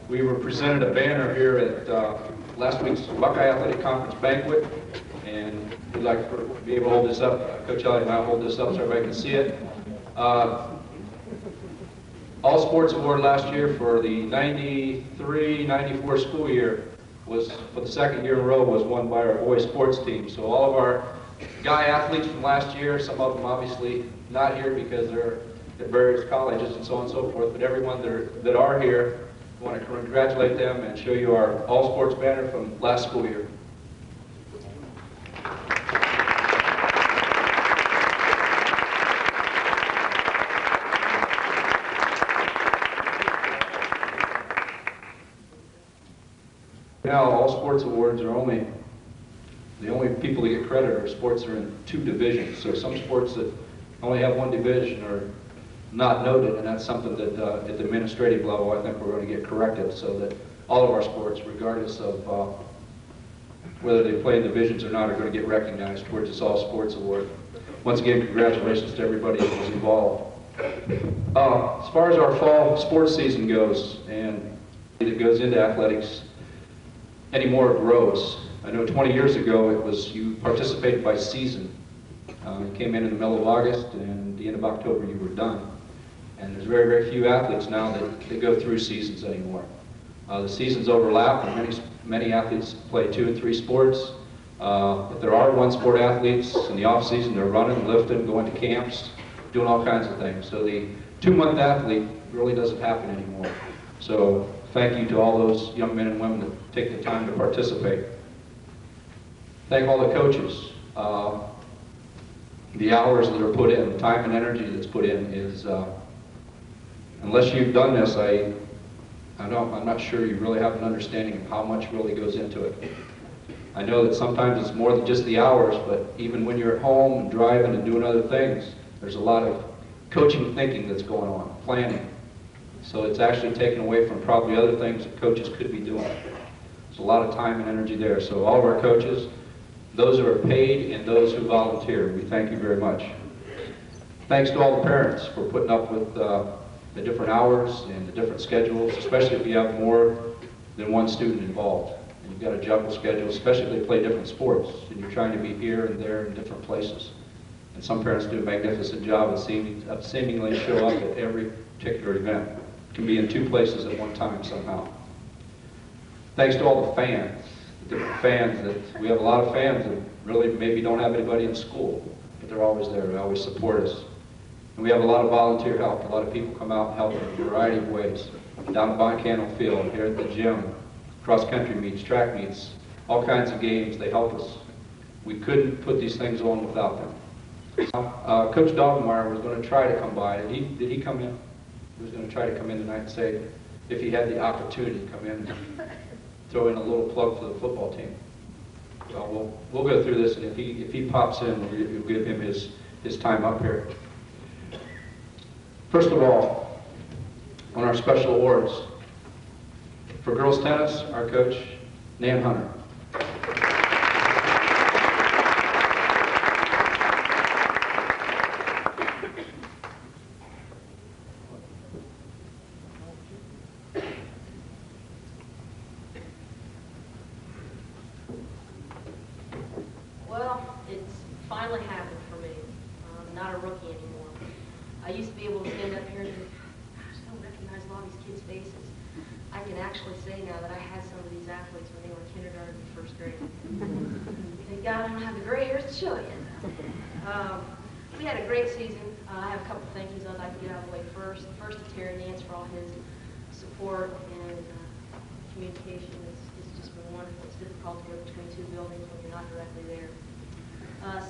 We were presented a banner here at last week's Buckeye Athletic Conference banquet, and we'd like to be able to hold this up. Coach Elliott and I will hold this up so everybody can see it. All Sports Award last year for the 93-94 school year was, for the second year in a row, was won by our boys sports team. So all of our guy athletes from last year, some of them obviously not here because they're at various colleges and so on and so forth, but everyone that are here, I want to congratulate them and show you our all sports banner from last school year. Now, all sports awards are the only people that get credit are sports that are in 2 divisions. So some sports that only have 1 division are not noted, and that's something that at the administrative level I think we're going to get corrected so that all of our sports, regardless of whether they play in divisions or not, are going to get recognized towards this all sports award. Once again, congratulations to everybody that was involved. As far as our fall sports season goes, and that goes into athletics, anymore it grows. I know 20 years ago it was you participated by season. You came in the middle of August, and at the end of October you were done. And there's very, very few athletes now that go through seasons anymore. The seasons overlap, and many athletes play 2 and 3 sports. If there are 1-sport athletes in the off season, they're running, lifting, going to camps, doing all kinds of things. So the 2-month athlete really doesn't happen anymore. So thank you to all those young men and women that take the time to participate. Thank all the coaches. The hours that are put in, the time and energy that's put in is, unless you've done this, I'm not sure you really have an understanding of how much really goes into it. I know that sometimes it's more than just the hours, but even when you're at home and driving and doing other things, there's a lot of coaching thinking that's going on, planning. So it's actually taken away from probably other things that coaches could be doing. There's a lot of time and energy there. So all of our coaches, those who are paid and those who volunteer, we thank you very much. Thanks to all the parents for putting up with the different hours and the different schedules, especially if you have more than 1 student involved. And you've got a juggle schedule, especially if they play different sports and you're trying to be here and there in different places. And some parents do a magnificent job of seemingly show up at every particular event. It can be in 2 places at one time somehow. Thanks to all the fans, the different fans that we have a lot of fans that really maybe don't have anybody in school, but they're always there, they always support us. And we have a lot of volunteer help. A lot of people come out and help in a variety of ways. Down at Von Cannell Field, here at the gym, cross-country meets, track meets, all kinds of games, they help us. We couldn't put these things on without them. Coach Dogmeyer was going to try to come by. Did he come in? He was going to try to come in tonight and say if he had the opportunity to come in and throw in a little plug for the football team. So we'll go through this, and if he pops in, we'll give him his time up here. First of all, on our special awards, for girls tennis, our coach, Nan Hunter. Well, it's finally happened for me. I'm not a rookie anymore. I used to be able to stand up here and think, gosh, I don't recognize a lot of these kids' faces. I can actually say now that I had some of these athletes when they were in kindergarten and 1st grade. Thank God I don't have the gray hairs to show you. We had a great season. I have a couple thank yous I'd like to get out of the way first. First to Terry Nance for all his support and communication. It's just been wonderful. It's difficult to work between 2 buildings when you're not directly there.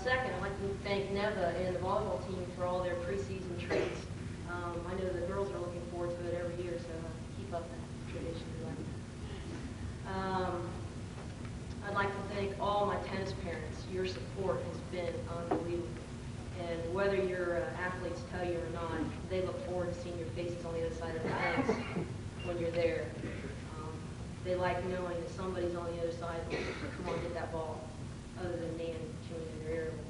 Second, I'd like to thank Neva and the volleyball team for all their preseason treats. I know the girls are looking forward to it every year, so keep up that tradition. I'd like to thank all my tennis parents. Your support has been unbelievable. And whether your athletes tell you or not, they look forward to seeing your faces on the other side of the fence when you're there. They like knowing that somebody's on the other side and come on, get that ball, other than Nan chewing in their ear a little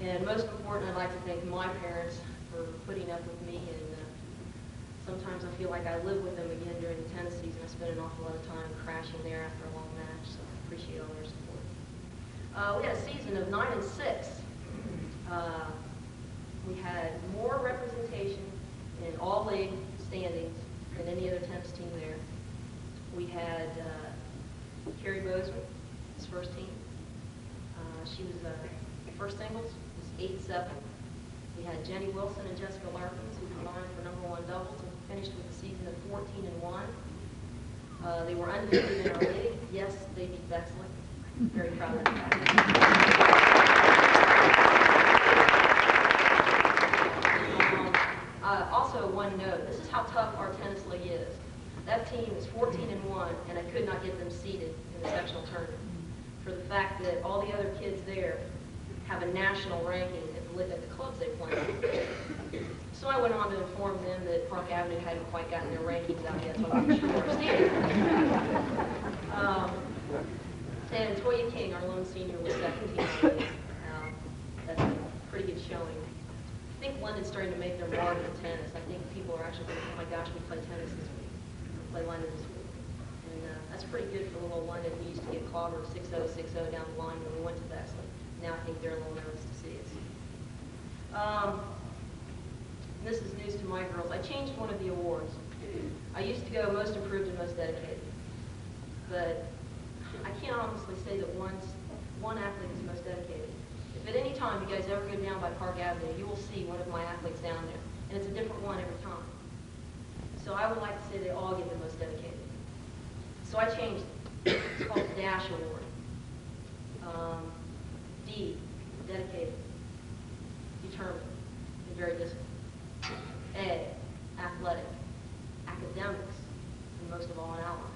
bit. And most important, I'd like to thank my parents for putting up with me, and sometimes I feel like I live with them again during the tennis season awful lot of time crashing there after a long match, so I appreciate all their support. We had a season of 9-6. We had more representation in all league standings than any other tennis team there. We had Carrie Bozeman, his first team. She was first singles, was 8-7. We had Jenny Wilson and Jessica Larkins, who combined for #1 doubles and finished with a season of 14-1. They were undefeated in our league. Yes, they beat Bexley. I'm very proud of that. Also, one note, this is how tough our tennis league is. That team is 14-1, and I could not get them seeded in the sectional tournament for the fact that all the other kids there have a national ranking at the clubs they play in. So I went on to inform them that Park Avenue hadn't quite gotten their rankings out yet, so I wasn't sure where I stand. And Toya King, our lone senior, was second team. That's a pretty good showing. I think London's starting to make their mark in tennis. I think people are actually thinking, oh my gosh, we play tennis this week. We play London this week. And that's pretty good for little London. We used to get clobbered 6-0, 6-0 down the line when we went to Bexley. Now I think they're a little nervous to see us. This is news to my girls. I changed one of the awards. I used to go most improved and most dedicated. But I can't honestly say that one athlete is most dedicated. If at any time you guys ever go down by Park Avenue, you will see one of my athletes down there. And it's a different one every time. So I would like to say they all get the most dedicated. So I changed it. It's called the Dash Award. D, dedicated, determined, and very disciplined. A, athletic, academics, and most of all an ally.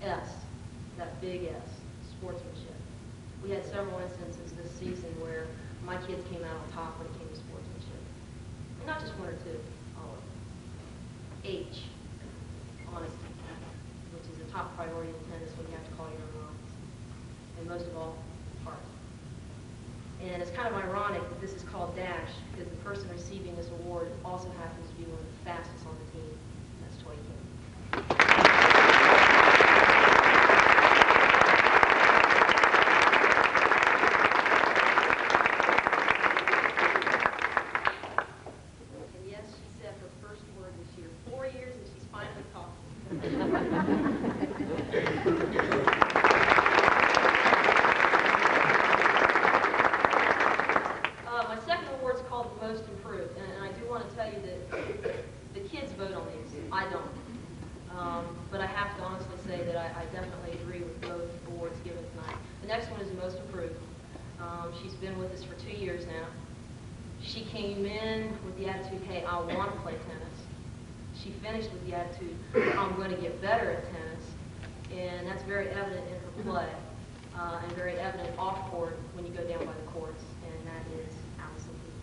S, that big S, sportsmanship. We had several instances this season where my kids came out on top when it came to sportsmanship. And not just one or two, all of them. H, honesty, which is a top priority in tennis when you have to call your own lines. And most of all, heart. And it's kind of ironic that this is called Dash because the person receiving this award also happens to be one of the fastest on the team. That's Toya King. And yes, she said her first word this year. 4 years and she's finally talking. Most improved, and I do want to tell you that the kids vote on these. I don't. But I have to honestly say that I definitely agree with both awards given tonight. The next one is the most improved. She's been with us for 2 years now. She came in with the attitude, hey, I want to play tennis. She finished with the attitude, I'm going to get better at tennis. And that's very evident in her play and very evident off court when you go down by the courts, and that is Allison Peoples.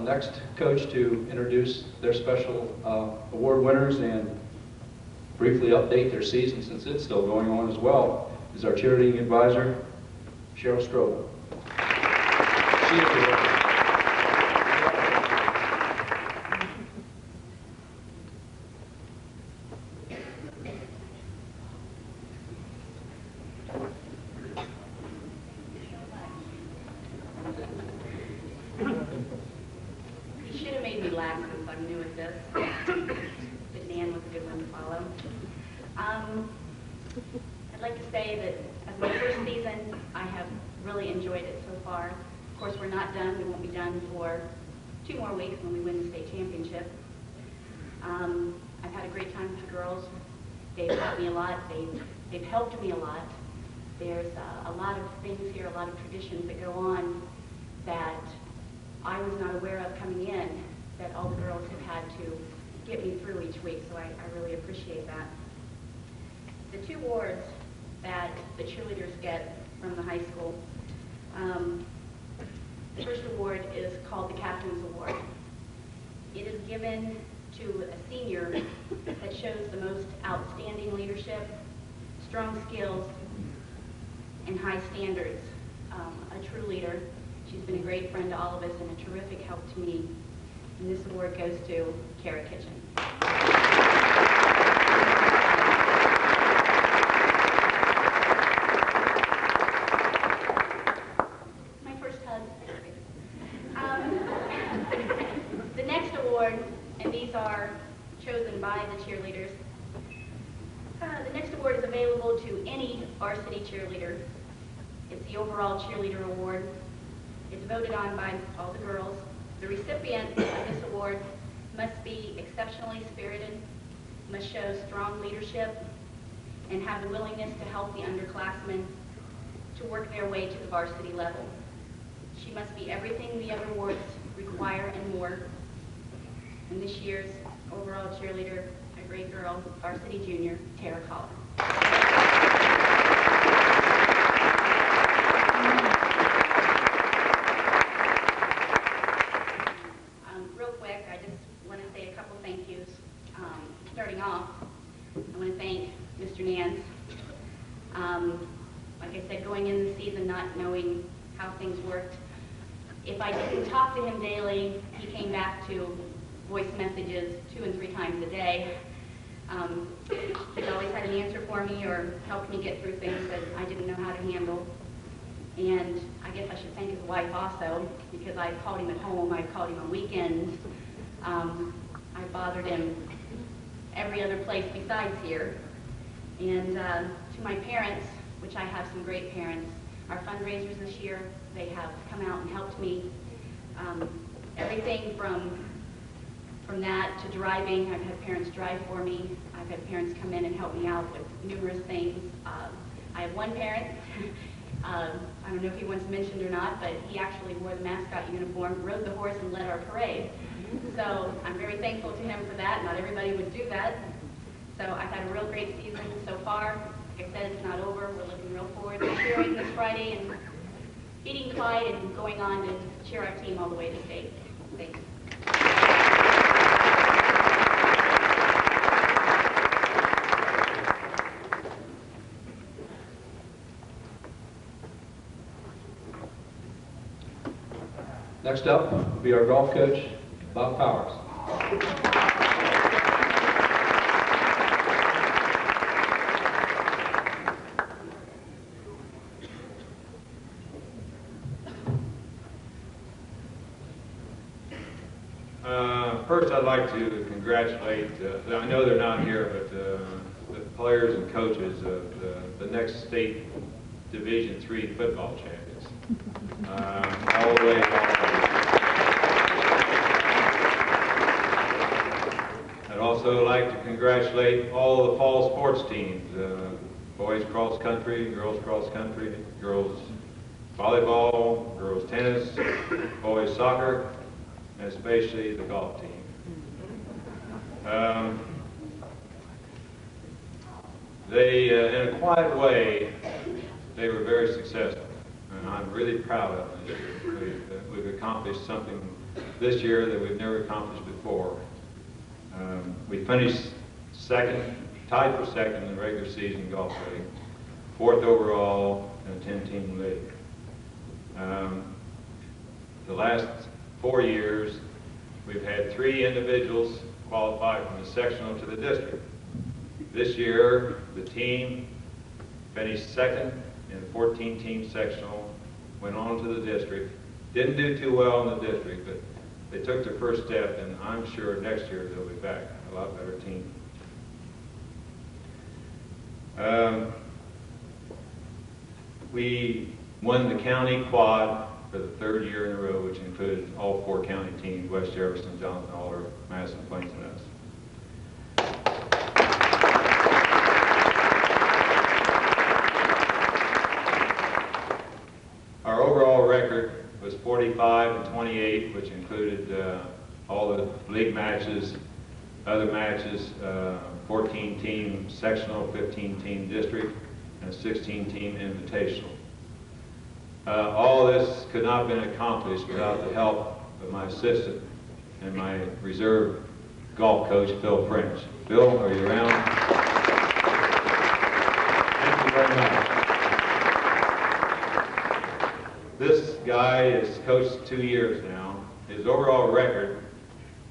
Next coach to introduce their special award winners and briefly update their season since it's still going on as well is our cheerleading advisor, Cheryl Strobel. She is here. I'd like to say that as my first season, I have really enjoyed it so far. Of course, we're not done. We won't be done for 2 more weeks when we win the state championship. I've had a great time with the girls. They've taught me a lot. They've helped me a lot. There's a lot of things here, a lot of traditions that go on that I was not aware of coming in, that all the girls have had to get me through each week, so I really appreciate that. The 2 awards that the cheerleaders get from the high school, The first award is called the Captain's Award. It is given to a senior that shows the most outstanding leadership, strong skills, and high standards. A true leader. She's been a great friend to all of us and a terrific help to me. And this award goes to Kara Kitchen. My first hug. The next award, and these are chosen by the cheerleaders. The next award is available to any varsity cheerleader. It's the overall cheerleader award. It's voted on by all the girls. The recipient of this award must be exceptionally spirited, must show strong leadership, and have the willingness to help the underclassmen to work their way to the varsity level. She must be everything the other awards require and more. And this year's overall cheerleader, a great girl, varsity junior, Tara Collar. Real quick, I just want to say a couple thank yous. Starting off, I want to thank Mr. Nance. Like I said, going in the season not knowing how things worked, if I didn't talk to him daily, he came back to voice messages 2 and 3 times a day. He's always had an answer for me or helped me get through things that I didn't know how to handle. And I guess I should thank his wife also, because I called him at home, I called him on weekends. I bothered him every other place besides here. And to my parents, which I have some great parents, our fundraisers this year, they have come out and helped me. Everything from that to driving, I've had parents drive for me. I've had parents come in and help me out with numerous things. I have one parent, I don't know if he once mentioned or not, but he actually wore the mascot uniform, rode the horse, and led our parade. So I'm very thankful to him for that. Not everybody would do that. So I've had a real great season so far. Like I said, it's not over. We're looking real forward to cheering this Friday and beating Clyde and going on to cheer our team all the way to state. Thanks. Next up will be our golf coach, Bob Powers. First, I'd like to congratulate, I know they're not here, but the players and coaches of the next state Division III football champions. All the way I'd also like to congratulate all the fall sports teams, boys cross country, girls volleyball, girls tennis, boys soccer, and especially the golf team. They, in a quiet way, they were very successful, and I'm really proud of them this year. We've accomplished something this year that we've never accomplished before. We finished second, tied for second in the regular season golf league, 4th overall in a 10-team league. The last 4 years, we've had 3 individuals qualify from the sectional to the district. This year, the team finished second in a 14-team sectional, went on to the district. Didn't do too well in the district, but they took the first step, and I'm sure next year they'll be back, a lot better team. We won the county quad for the 3rd year in a row, which included all 4 county teams, West Jefferson, Johnson, Alder, Madison, Plains, and us. Our overall record was 45-28, which included all the league matches, other matches, 14-team sectional, 15-team district, and a 16-team invitational. All this could not have been accomplished without the help of my assistant and my reserve golf coach, Phil French. Phil, are you around? Thank you very much. This guy has coached 2 years now. His overall record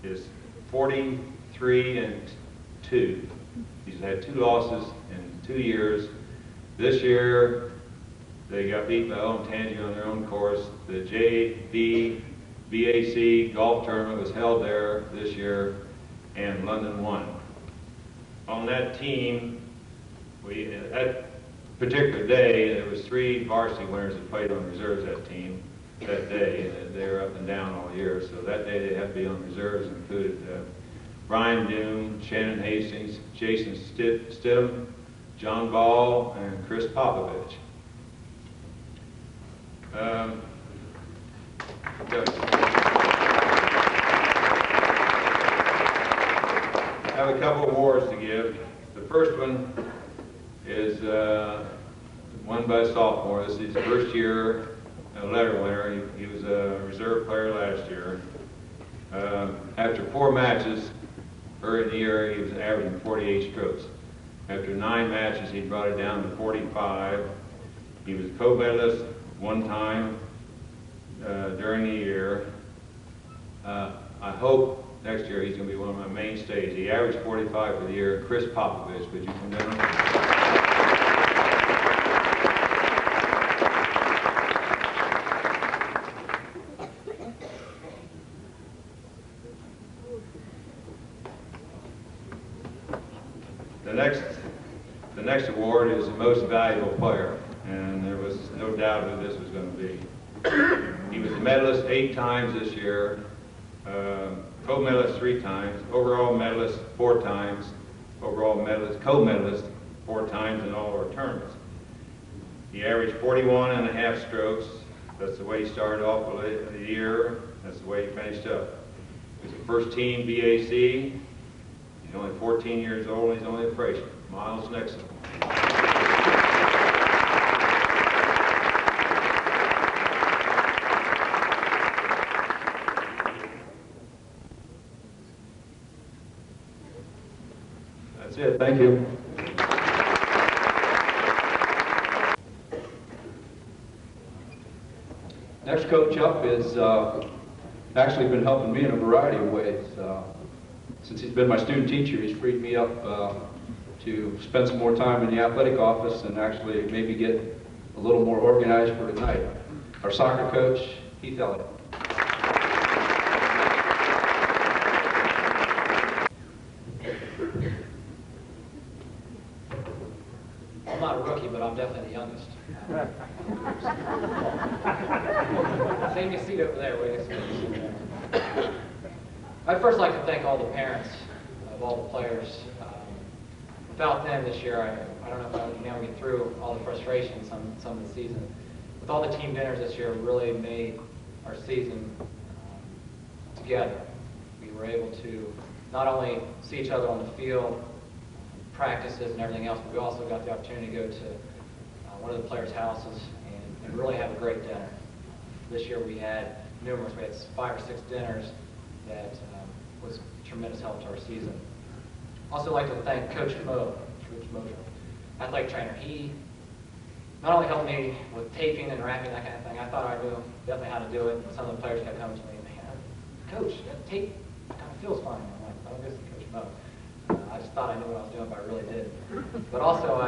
is 43-2. He's had 2 losses in 2 years. This year, they got beat by Olentangy on their own course. The BAC golf tournament was held there this year, and London won. On that team, that particular day, there was 3 varsity winners that played on reserves that team that day, and they were up and down all year. So that day they had to be on reserves, included Brian Doom, Shannon Hastings, Jason Stidham, John Ball, and Chris Popovich. I have a couple awards to give. The first one is won by a sophomore. This is his first year letter winner. He was a reserve player last year. After 4 matches early in the year, he was averaging 48 strokes. After 9 matches, he brought it down to 45. He was co-medalist 1 time during the year. I hope next year he's going to be one of my mainstays. He averaged 45 for the year. Chris Popovich, would you come down? The next award is the most valuable player, and there was no doubt who this was going to be. He was a medalist 8 times this year, co-medalist 3 times, overall medalist 4 times, overall medalist, co-medalist 4 times in all our tournaments. He averaged 41.5 strokes. That's the way he started off the year. That's the way he finished up. He was a first team BAC. He's only 14 years old. He's only a freshman. Miles next. That's it. Thank you. Next coach up is actually been helping me in a variety of ways. Since he's been my student teacher, he's freed me up to spend some more time in the athletic office and actually maybe get a little more organized for tonight. Our soccer coach, Heath Elliott. I'm not a rookie, but I'm definitely the youngest. Save me a seat over there, wait a second. I'd first like to thank all the parents of all the players. Without them this year, I don't know if I would be able to get through all the frustration some of the season. With all the team dinners this year, really made our season together. We were able to not only see each other on the field, practices and everything else, but we also got the opportunity to go to one of the players' houses and really have a great dinner. This year we had numerous, we had 5 or 6 dinners that was a tremendous help to our season. Also like to thank Coach Moser, athletic trainer. He not only helped me with taping and wrapping, that kind of thing. I thought I knew definitely how to do it. Some of the players kept coming to me, man, Coach, that tape kind of feels fine. I'm like, oh, this is Coach Mo. I just thought I knew what I was doing, but I really did. But also I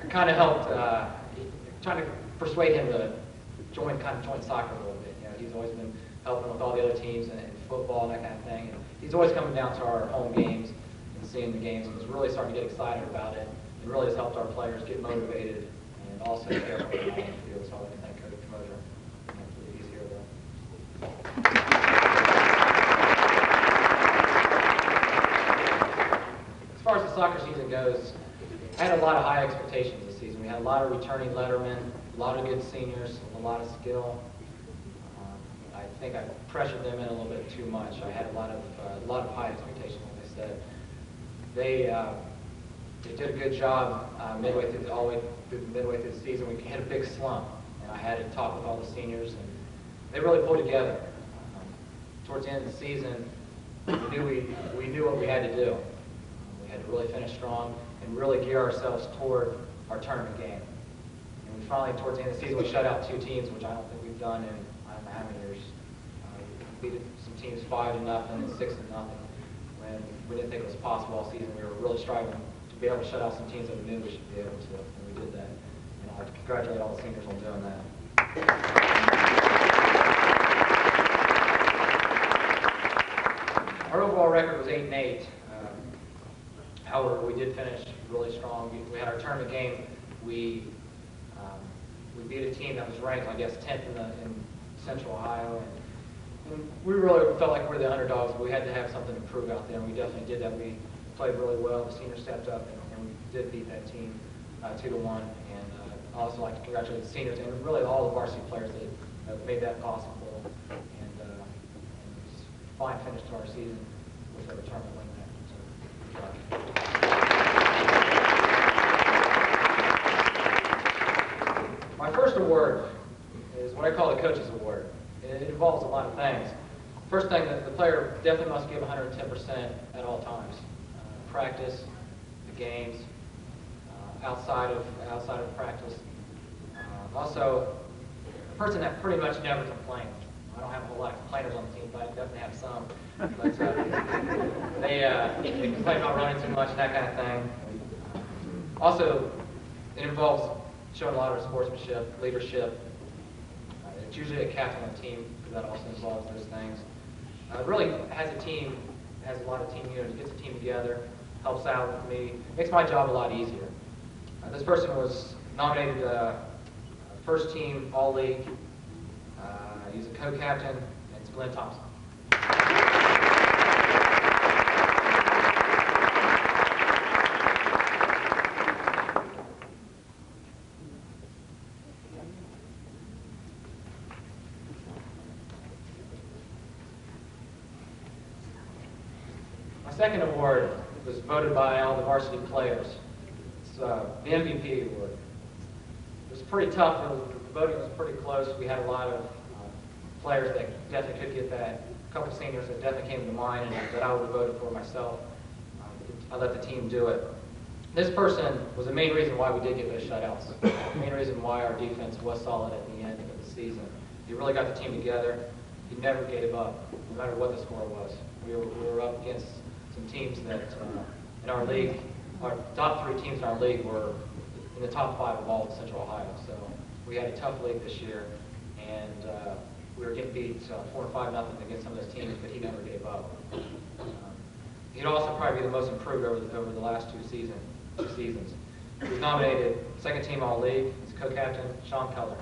kind of helped, trying to persuade him to join soccer a little bit. You know, he's always been helping with all the other teams and football and that kind of thing. And he's always coming down to our home games and seeing the games, and he's really starting to get excited about it. It really has helped our players get motivated and also care for them on the field. So I want to thank Coach Moser. He's here though. As far as the soccer season goes, I had a lot of high expectations this season. We had a lot of returning lettermen, a lot of good seniors, a lot of skill. I think I pressured them in a little bit too much. I had a lot of high expectations, like I said. They did a good job midway through the season. We hit a big slump, I had a talk with all the seniors, and they really pulled together. Towards the end of the season, we knew what we had to do. We had to really finish strong and really gear ourselves toward our tournament game. And we finally, towards the end of the season, we shut out 2 teams, which I don't think we've done in I don't know how many years. We beat some teams 5-0 and 6-0 when we didn't think it was possible all season. We were really striving to be able to shut out some teams that we knew we should be able to, and we did that. And I congratulate all the seniors on doing that. Our overall record was 8-8. However, we did finish really strong. We had our tournament game. We beat a team that was ranked, I guess, 10th in Central Ohio. And we really felt like we were the underdogs, but we had to have something to prove out there, and we definitely did that. We played really well. The seniors stepped up, and we did beat that team 2-1. And I'd also like to congratulate the seniors and really all the varsity players that made that possible. And it was a fine finish to our season with a tournament win there. So, good job. My first award is what I call the Coach's Award. It involves a lot of things. First thing, the player definitely must give 110% at all times. Practice, the games, outside of practice. Also, a person that pretty much never complains. I don't have a whole lot of complainers on the team, but I definitely have some. But they complain about running too much and that kind of thing. Also, it involves showing a lot of sportsmanship, leadership. It's usually a captain on the team, because that also involves those things. It really has a lot of team unity, gets the team together, helps out with me, makes my job a lot easier. This person was nominated first team All-League. He's a co-captain, and it's Glenn Thompson. My second award was voted by all the varsity players. It's the MVP award. It was pretty tough. The voting was pretty close. We had a lot of players that definitely could get that. A couple of seniors that definitely came to mind and that I would have voted for myself. I let the team do it. This person was the main reason why we did get those shutouts. The main reason why our defense was solid at the end of the season. He really got the team together. He never gave up, no matter what the score was. We were up against some teams that in our league, our top 3 teams in our league were in the top 5 of all of Central Ohio. So we had a tough league this year, and we were getting beat 4 or 5-0 against some of those teams, but he never gave up. He'd also probably be the most improved over the last 2 seasons. He was nominated second team All-League. He's co-captain Sean Keller.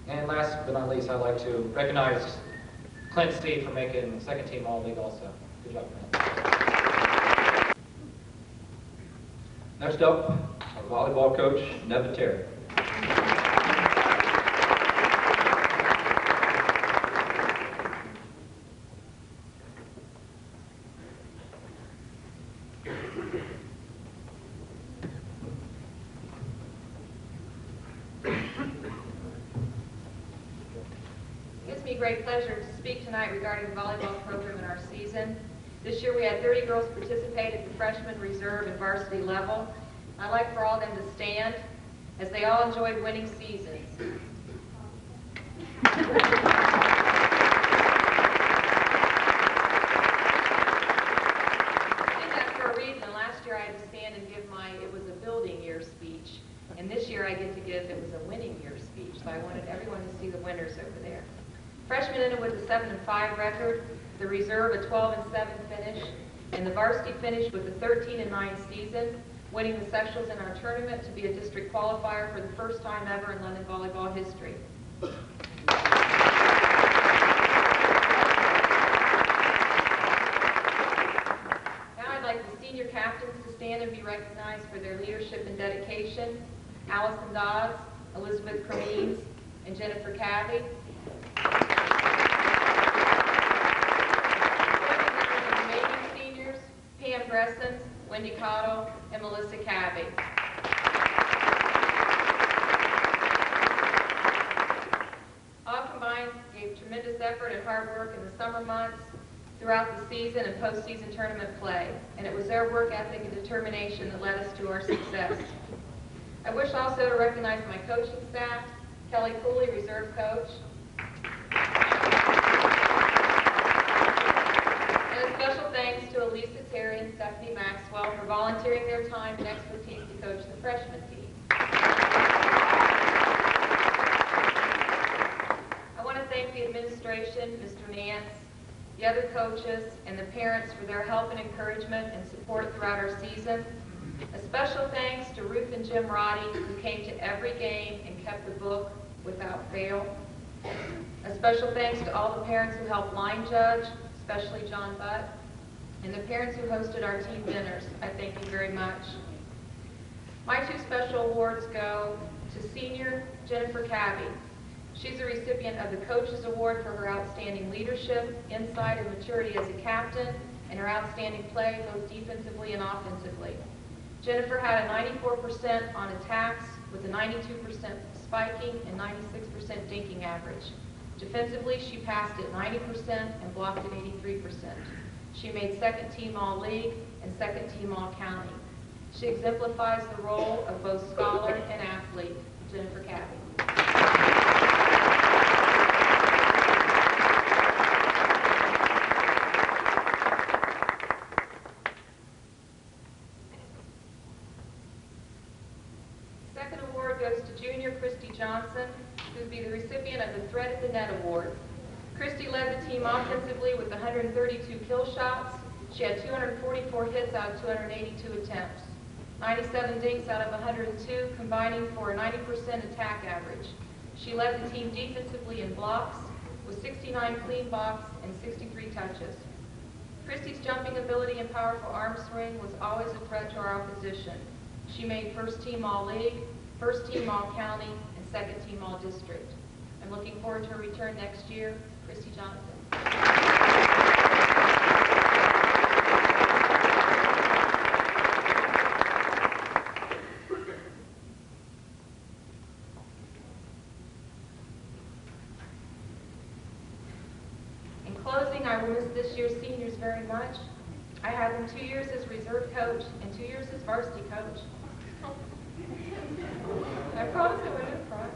And last but not least, I'd like to recognize Clint Steed for making second team All-League also. Good job, Clint. Next up, our volleyball coach, Nevin Terry. Great pleasure to speak tonight regarding the volleyball program in our season. This year we had 30 girls participate at the freshman, reserve, and varsity level. I'd like for all of them to stand as they all enjoyed winning seasons. I did that for a reason. Last year I had to stand and give it was a building year speech. And this year I get to give, it was a winning year speech. So I wanted everyone to see the winners over there. Freshmen ended with a 7-5 record, the reserve a 12-7 finish, and the varsity finished with a 13-9 season, winning the sectionals in our tournament to be a district qualifier for the first time ever in London volleyball history. Now I'd like the senior captains to stand and be recognized for their leadership and dedication. Allison Dodds, Elizabeth Cremines, and Jennifer Cavey. Remaining seniors, Pam Gressens, Wendy Cottle, and Melissa Cavey. All combined gave tremendous effort and hard work in the summer months, throughout the season and postseason tournament play, and it was their work ethic and determination that led us to our success. I wish also to recognize my coaching staff, Kelly Cooley, reserve coach, and a special thanks to Elisa Terry and Stephanie Maxwell for volunteering their time and expertise to coach the freshman team. I want to thank the administration, Mr. Nance, the other coaches, and the parents for their help and encouragement and support throughout our season. A special thanks to Ruth and Jim Roddy, who came to every game and kept the book without fail. A special thanks to all the parents who helped line judge, especially John Butt, and the parents who hosted our team dinners. I thank you very much. My two special awards go to senior Jennifer Cavey. She's a recipient of the Coaches Award for her outstanding leadership, insight, and maturity as a captain, and her outstanding play both defensively and offensively. Jennifer had a 94% on attacks with a 92% spiking and 96% dinking average. Defensively, she passed at 90% and blocked at 83%. She made second team All-League and second team All-County. She exemplifies the role of both scholar and athlete. Jennifer Cavey. Second award goes to junior Christy Johnson, who will be the recipient of the Threat at the Net Award. Christy led the team offensively with 132 kill shots. She had 244 hits out of 282 attempts, 97 dinks out of 102, combining for a 90% attack average. She led the team defensively in blocks with 69 clean blocks and 63 touches. Christy's jumping ability and powerful arm swing was always a threat to our opposition. She made first team All-League, first team All-County, and second team All-District. I'm looking forward to her return next year. Christy Johnson. In closing, I will miss this year's seniors very much. I had them 2 years as reserve coach and 2 years as varsity coach. I promise I wouldn't cry.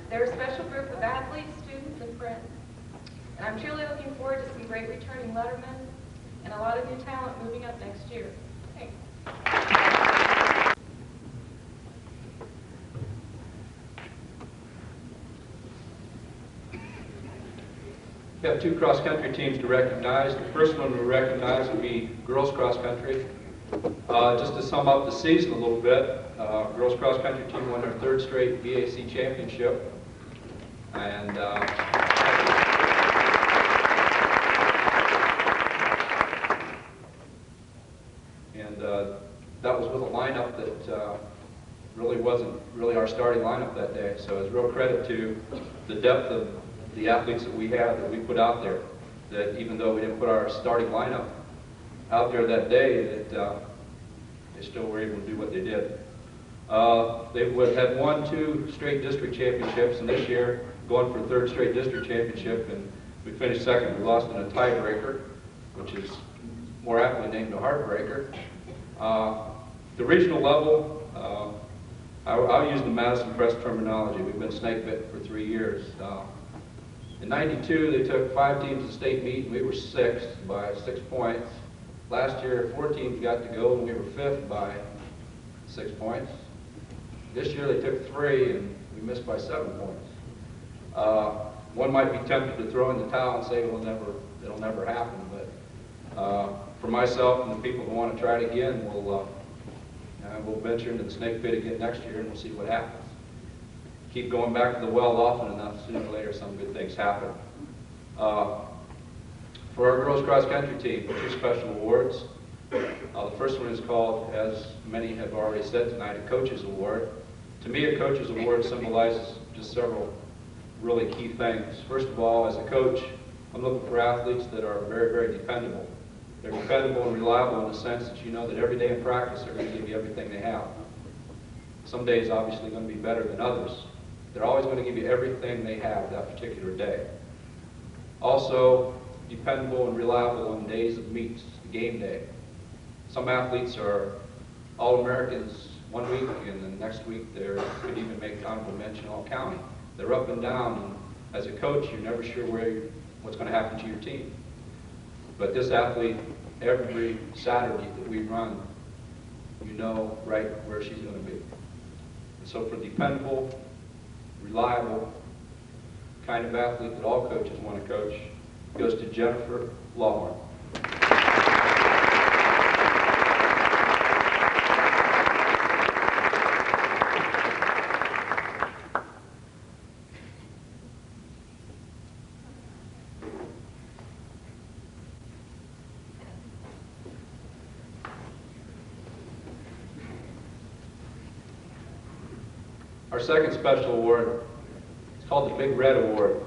They're a special group of athletes, students, and friends. And I'm truly looking forward to some great returning lettermen and a lot of new talent moving up next year. Thanks. We have two cross-country teams to recognize. The first one we recognize will be girls cross-country. Just to sum up the season a little bit, girls cross-country team won their third straight BAC championship. And that was with a lineup that really wasn't our starting lineup that day. So it's real credit to the depth of the athletes that we have that we put out there. That even though we didn't put our starting lineup out there that day, that they still were able to do what they did. They had won 2 straight district championships, and this year going for a third straight district championship, and we finished second. We lost in a tiebreaker, which is more aptly named a heartbreaker. The regional level, I'll use the Madison Press terminology. We've been snake bit for 3 years. In '92, they took 5 teams to state meet, and we were 6th by 6 points. Last year, 4 teams got to go, and we were 5th by 6 points. This year, they took 3, and we missed by 7 points. One might be tempted to throw in the towel and say it'll never happen, but for myself and the people who want to try it again, we'll venture into the snake pit again next year, and we'll see what happens. Keep going back to the well often enough, sooner or later some good things happen. For our girls cross-country team, 2 special awards. The first one is called, as many have already said tonight, a Coaches Award. To me, a coach's award symbolizes just several really key things. First of all, as a coach, I'm looking for athletes that are very, very dependable. They're dependable and reliable in the sense that you know that every day in practice they're going to give you everything they have. Some days obviously going to be better than others. They're always going to give you everything they have that particular day. Also, dependable and reliable on days of meets, the game day. Some athletes are All-Americans one week, and the next week they could even make honorable mention All-County. They're up and down, and as a coach, you're never sure what's going to happen to your team. But this athlete, every Saturday that we run, you know right where she's going to be. And so for dependable, reliable, kind of athlete that all coaches want to coach, goes to Jennifer Lawhorn. Our second special award is called the Big Red Award.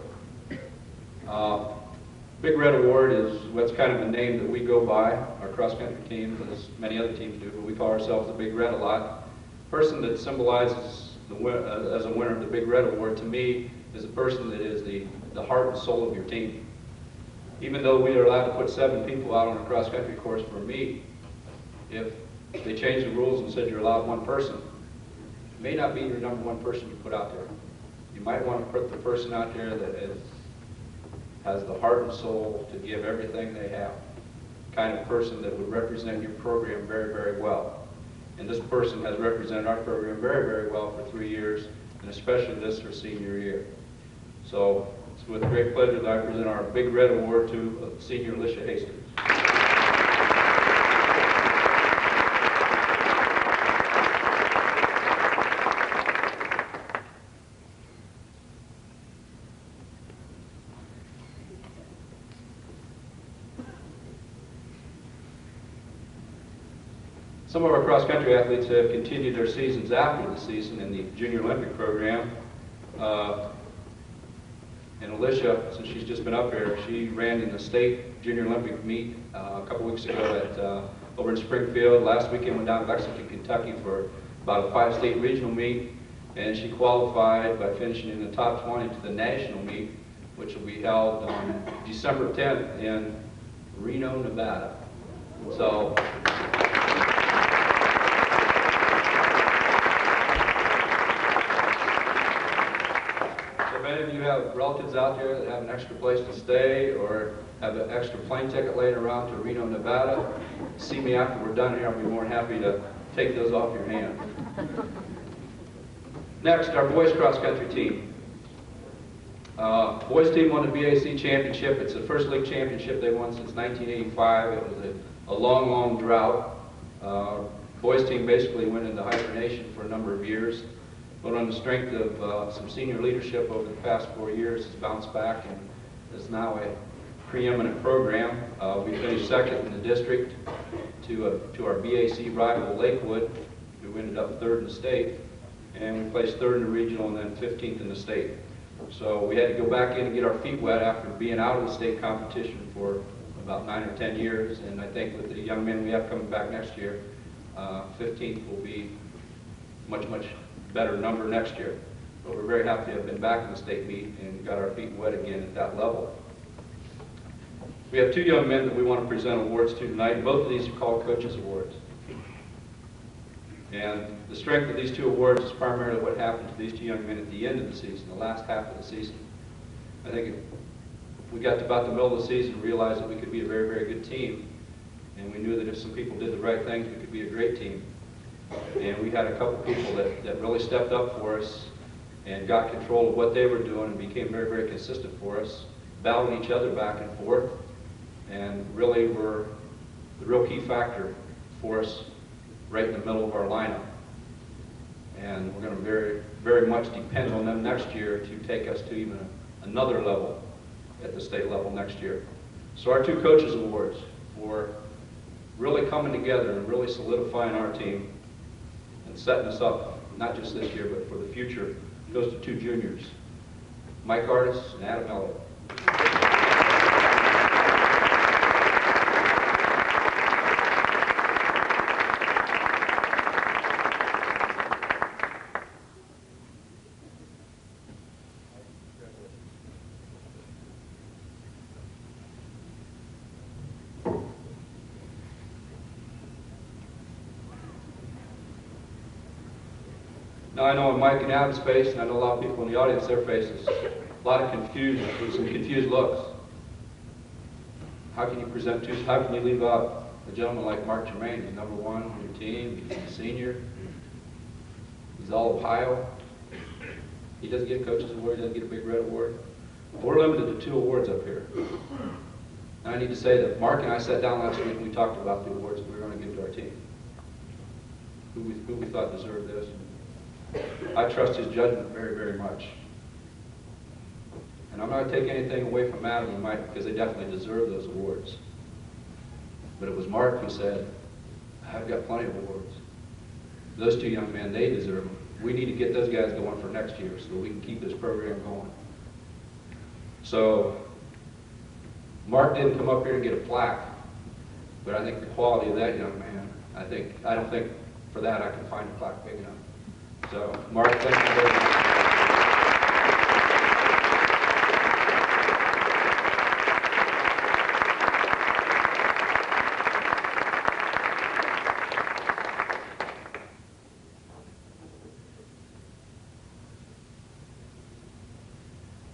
Big Red Award is what's kind of a name that we go by, our cross-country team, as many other teams do, but we call ourselves the Big Red a lot. The person that symbolizes as a winner of the Big Red Award, to me, is a person that is the heart and soul of your team. Even though we are allowed to put 7 people out on a cross-country course for a meet, if they change the rules and said you're allowed 1 person, it may not be your number 1 person you put out there. You might want to put the person out there that has the heart and soul to give everything they have. Kind of person that would represent your program very, very well. And this person has represented our program very, very well for 3 years, and especially this her senior year. So it's with great pleasure that I present our Big Red Award to senior Alicia Hastings. Some of our cross-country athletes have continued their seasons after the season in the Junior Olympic program. And Alicia, since she's just been up here, she ran in the state Junior Olympic meet a couple weeks ago over in Springfield. Last weekend went down to Lexington, Kentucky for about a 5-state regional meet, and she qualified by finishing in the top 20 to the national meet, which will be held on December 10th in Reno, Nevada. So. If any of you have relatives out there that have an extra place to stay or have an extra plane ticket laying around to Reno, Nevada, see me after we're done here. I'll be more than happy to take those off your hands. Next, our boys cross-country team. Boys team won the BAC championship. It's the first league championship they won since 1985. It was a long, long drought. Boys team basically went into hibernation for a number of years. But on the strength of some senior leadership over the past 4 years, has bounced back and is now a preeminent program. We finished second in the district to our BAC rival Lakewood, who ended up 3rd in the state, and we placed 3rd in the regional and then 15th in the state. So we had to go back in and get our feet wet after being out of the state competition for about 9 or 10 years, and I think with the young men we have coming back next year, 15th will be much, much better number next year. But we're very happy to have been back in the state meet and got our feet wet again at that level. We have 2 young men that we want to present awards to tonight. Both of these are called Coaches Awards. And the strength of these 2 awards is primarily what happened to these 2 young men at the end of the season, the last half of the season. I think if we got to about the middle of the season and realized that we could be a very, very good team, and we knew that if some people did the right things, we could be a great team. And we had a couple people that really stepped up for us and got control of what they were doing and became very, very consistent for us, battling each other back and forth, and really were the real key factor for us right in the middle of our lineup. And we're going to very, very much depend on them next year to take us to even another level at the state level next year. So our 2 Coaches Awards for really coming together and really solidifying our team and setting us up not just this year, but for the future, goes to two juniors, Mike Artis and Adam Elliott. Now I know in Mike and Adam's face, and I know a lot of people in the audience, their faces, a lot of confusion, some confused looks. How can you present two, how can you leave out a gentleman like Mark Germain? He's number one on your team, he's a senior, he's all Ohio. He doesn't get a coach's award, he doesn't get a Big Red award. We're limited to 2 awards up here. And I need to say that Mark and I sat down last week and we talked about the awards that we were going to give to our team. Who we thought deserved this. I trust his judgment very, very much. And I'm not going to take anything away from Adam and Mike because they definitely deserve those awards. But it was Mark who said, I've got plenty of awards. Those 2 young men, they deserve them. We need to get those guys going for next year so we can keep this program going. So, Mark didn't come up here to get a plaque, but I think the quality of that young man, I don't think for that I can find a plaque big enough. So, Mark, thank you very much.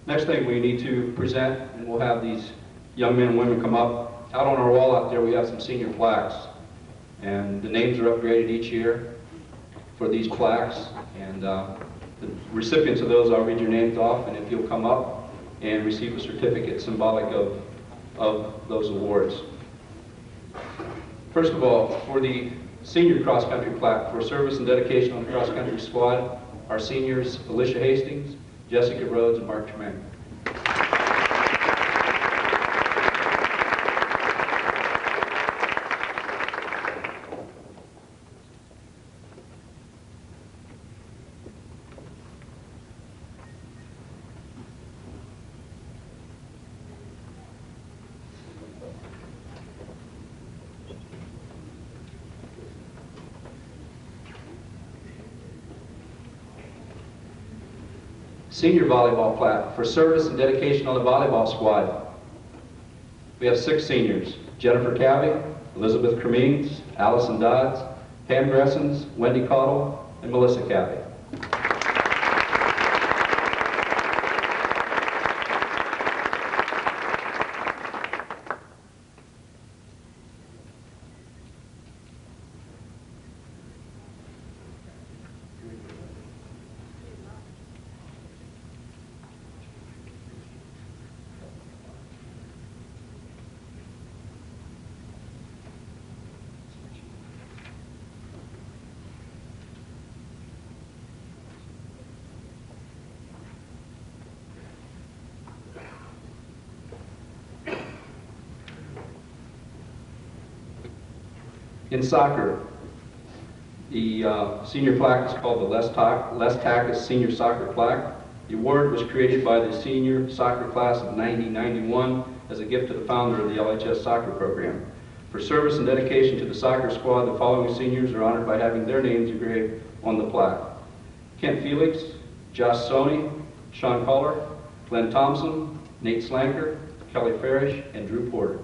Next thing we need to present, and we'll have these young men and women come up. Out on our wall out there we have some senior plaques, and the names are upgraded each year for these plaques, and the recipients of those, I'll read your names off, and if you'll come up and receive a certificate symbolic of those awards. First of all, for the senior cross-country plaque for service and dedication on the cross-country squad, our seniors Alicia Hastings, Jessica Rhodes, and Mark Tremaine. Senior volleyball plaque for service and dedication on the volleyball squad. We have 6 seniors: Jennifer Cavey, Elizabeth Cremines, Allison Dodds, Pam Gressens, Wendy Cottle, and Melissa Cavey. In soccer, the senior plaque is called the Les Tackus Senior Soccer Plaque. The award was created by the senior soccer class of 1991 as a gift to the founder of the LHS soccer program. For service and dedication to the soccer squad, the following seniors are honored by having their names engraved on the plaque: Kent Felix, Josh Sony, Sean Coller, Glenn Thompson, Nate Slanker, Kelly Farish, and Drew Porter.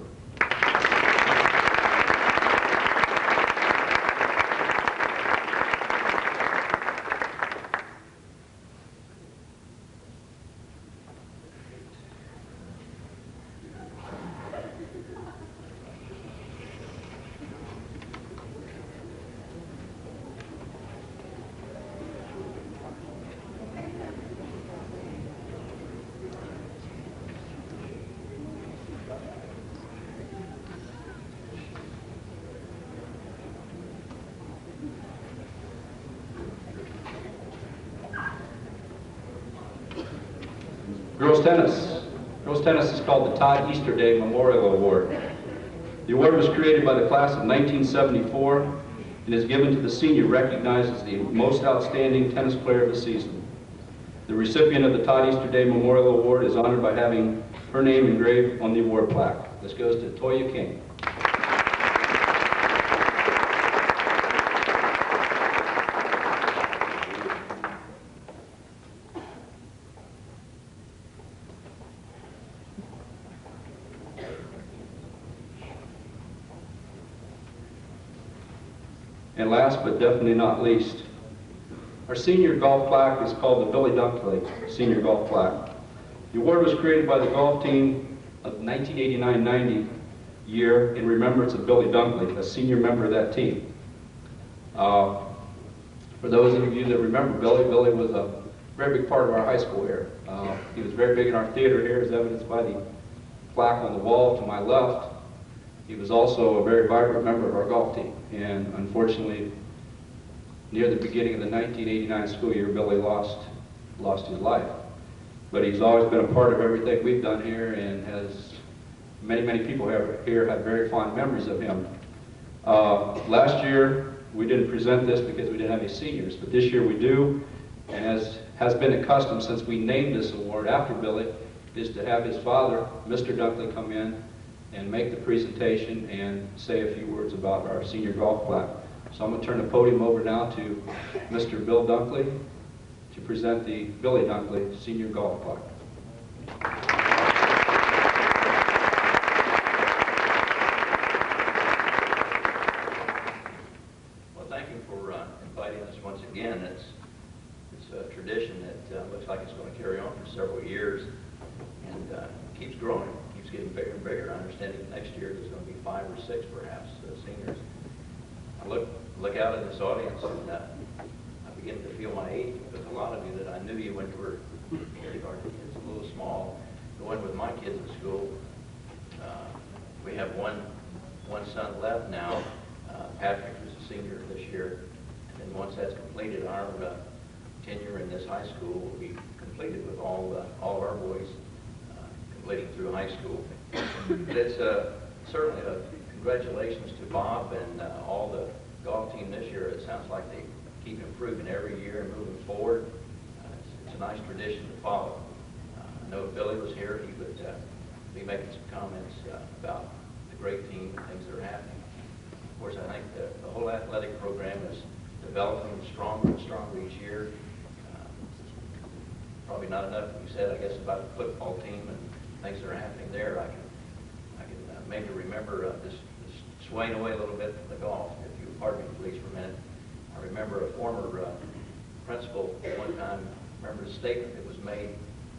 Girls tennis. Girls tennis is called the Todd Easterday Memorial Award. The award was created by the class of 1974 and is given to the senior recognized as the most outstanding tennis player of the season. The recipient of the Todd Easterday Memorial Award is honored by having her name engraved on the award plaque. This goes to Toya King. And last but definitely not least, our senior golf plaque is called the Billy Dunkley Senior Golf Plaque. The award was created by the golf team of 1989-90 year in remembrance of Billy Dunkley, a senior member of that team. For those of you that remember Billy was a very big part of our high school here. He was very big in our theater here, as evidenced by the plaque on the wall to my left. He was also a very vibrant member of our golf team, and unfortunately, near the beginning of the 1989 school year, Billy lost his life. But he's always been a part of everything we've done here, and has many people here have very fond memories of him. Last year, we didn't present this because we didn't have any seniors, but this year we do, and as has been a custom since we named this award after Billy, is to have his father, Mr. Dunkley, come in and make the presentation and say a few words about our senior golf plaque. So I'm going to turn the podium over now to Mr. Bill Dunkley to present the Billy Dunkley Senior Golf Plaque. Well, thank you for inviting us once again. It's a tradition that looks like it's going to carry on for several years, and keeps growing. Getting bigger and bigger. I understand next year there's going to be 5 or 6 perhaps seniors. I look out at this audience and I begin to feel my age, because a lot of you that I knew you when you were kindergarten kids, a little small, going with my kids in school. We have one son left now, Patrick, who's a senior this year, and then once that's completed, our tenure in this high school will be completed with all of our boys completing through high school. But it's certainly a congratulations to Bob and all the golf team this year. It sounds like they keep improving every year and moving forward. It's a nice tradition to follow. I know if Billy was here, he would be making some comments about the great team and things that are happening. Of course, I think the whole athletic program is developing stronger and stronger each year. Probably not enough to be said, I guess, about the football team and things that are happening there. I can maybe remember just swaying away a little bit from the golf. If you pardon me, please, for a minute. I remember a former principal one time, remember a statement that was made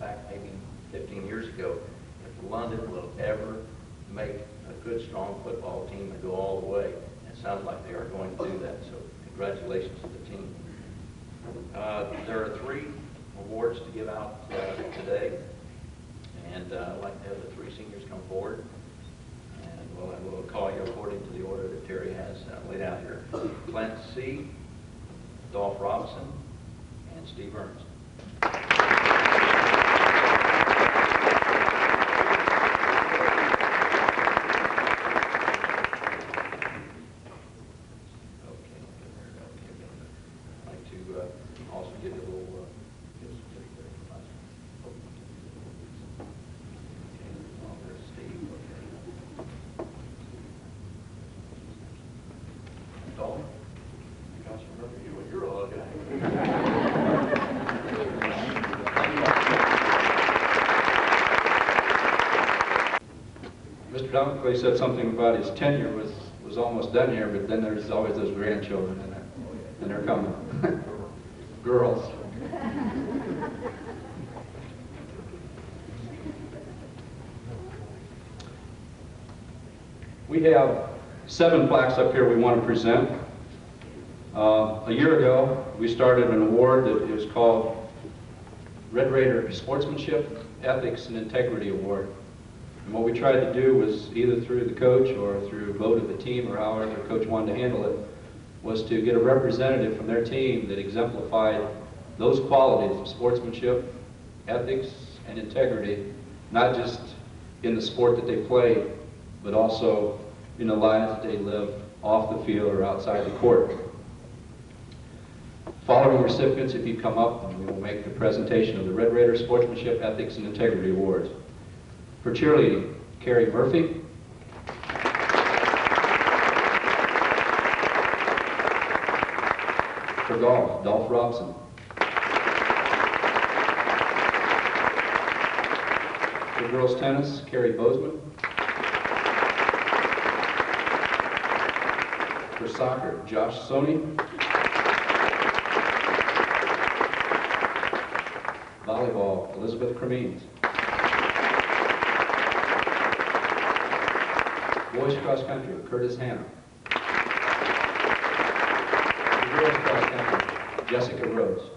back maybe 15 years ago. If London will ever make a good, strong football team and go all the way, it sounds like they are going to do that. So congratulations to the team. There are 3 awards to give out today. And I'd like to have the 3 seniors come forward, and we'll call you according to the order that Terry has laid out here. Clint C., Dolph Robinson, and Steve Ernst. I'd like to also give you a little Mr. Dunkley said something about his tenure was almost done here, but then there's always those grandchildren in there, and they're coming. Girls. We have 7 plaques up here we want to present. A year ago, we started an award that is called Red Raider Sportsmanship, Ethics, and Integrity Award. And what we tried to do was, either through the coach or through vote of the team or however the coach wanted to handle it, was to get a representative from their team that exemplified those qualities of sportsmanship, ethics, and integrity, not just in the sport that they played, but also in the lives that they live off the field or outside the court. Following recipients, if you come up, and we will make the presentation of the Red Raider Sportsmanship, Ethics, and Integrity Awards. For cheerleading, Carrie Murphy. For golf, Dolph Robson. For girls tennis, Carrie Bozeman. For soccer, Josh Soni. Volleyball, Elizabeth Cremines. Boys cross country, Curtis Hanna. For girls cross country, Jessica Rose.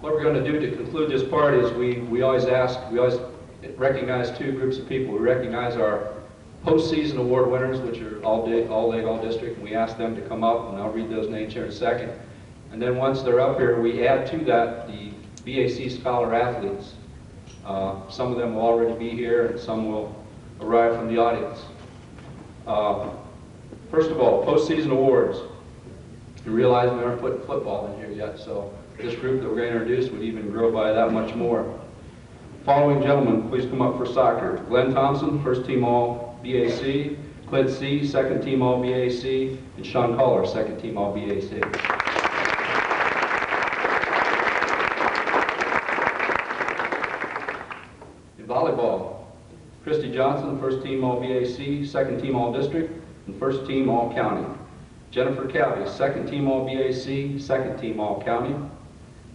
What we're going to do to conclude this part is we always recognize two groups of people. We recognize our postseason award winners, which are all league, all district, and we ask them to come up, and I'll read those names here in a second. And then once they're up here, we add to that the BAC Scholar Athletes. Some of them will already be here, and some will arrive from the audience. First of all, postseason awards. You realize we aren't putting football in here yet, so this group that we're going to introduce would even grow by that much more. Following gentlemen, please come up for soccer. Glenn Thompson, first team All BAC. Clint C., second team All BAC. And Sean Collar, second team All BAC. In volleyball, Christy Johnson, first team All BAC, second team All District, and first team All County. Jennifer Calvey, second team All BAC, second team All County.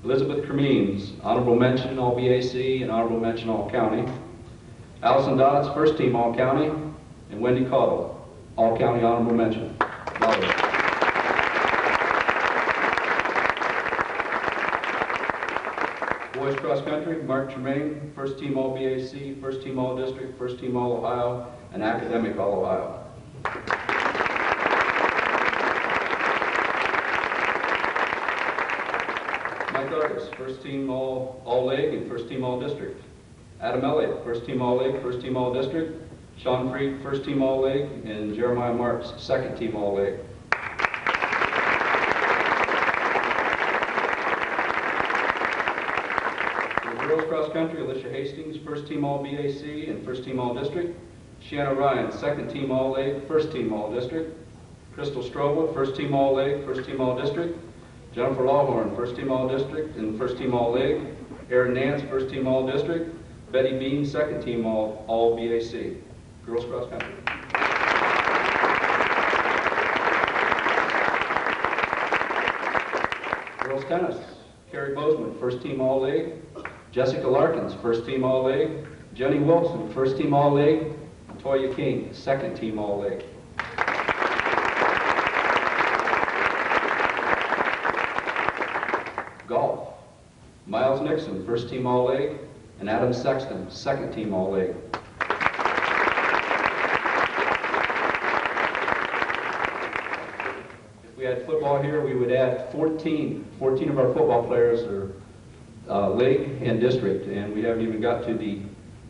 Elizabeth Cremines, honorable mention All BAC and honorable mention All County. Allison Dodds, first team All County. And Wendy Caudill, All County honorable mention. Boys cross country, Mark Tremaine, first team All BAC, first team All District, first team All Ohio, and academic All Ohio. Mike Artis, first team All League and first team All District. Adam Elliott, first team All League, first team All District. Sean Freed, first team All League, and Jeremiah Marks, second team All League. For girls cross country, Alicia Hastings, first team All BAC and first team All District. Shanna Ryan, second team All League, first team All District. Crystal Strobel, first team All League, first team All District. Jennifer Lawhorn, first team All District and first team All League. Erin Nance, first team All District. Betty Bean, second team All BAC. Girls cross country. Girls tennis. Carrie Bozeman, first team All League. Jessica Larkins, first team All League. Jenny Wilson, first team All League. Toya King, second team All League. Golf. Miles Nixon, first team All League, and Adam Sexton, second team All League. If we had football here, we would add 14 of our football players are league and district, and we haven't even got to the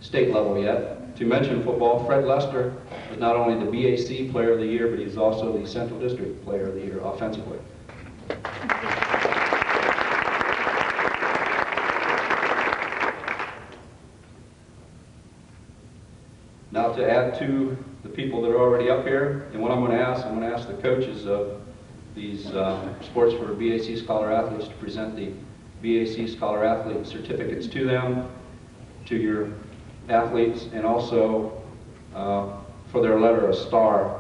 state level yet. To mention football, Fred Lester is not only the BAC Player of the Year, but he's also the Central District Player of the Year offensively. Now to add to the people that are already up here, and what I'm going to ask the coaches of these Sports for BAC Scholar Athletes to present the BAC Scholar Athlete certificates to them, to your athletes, and also for their letter, a star.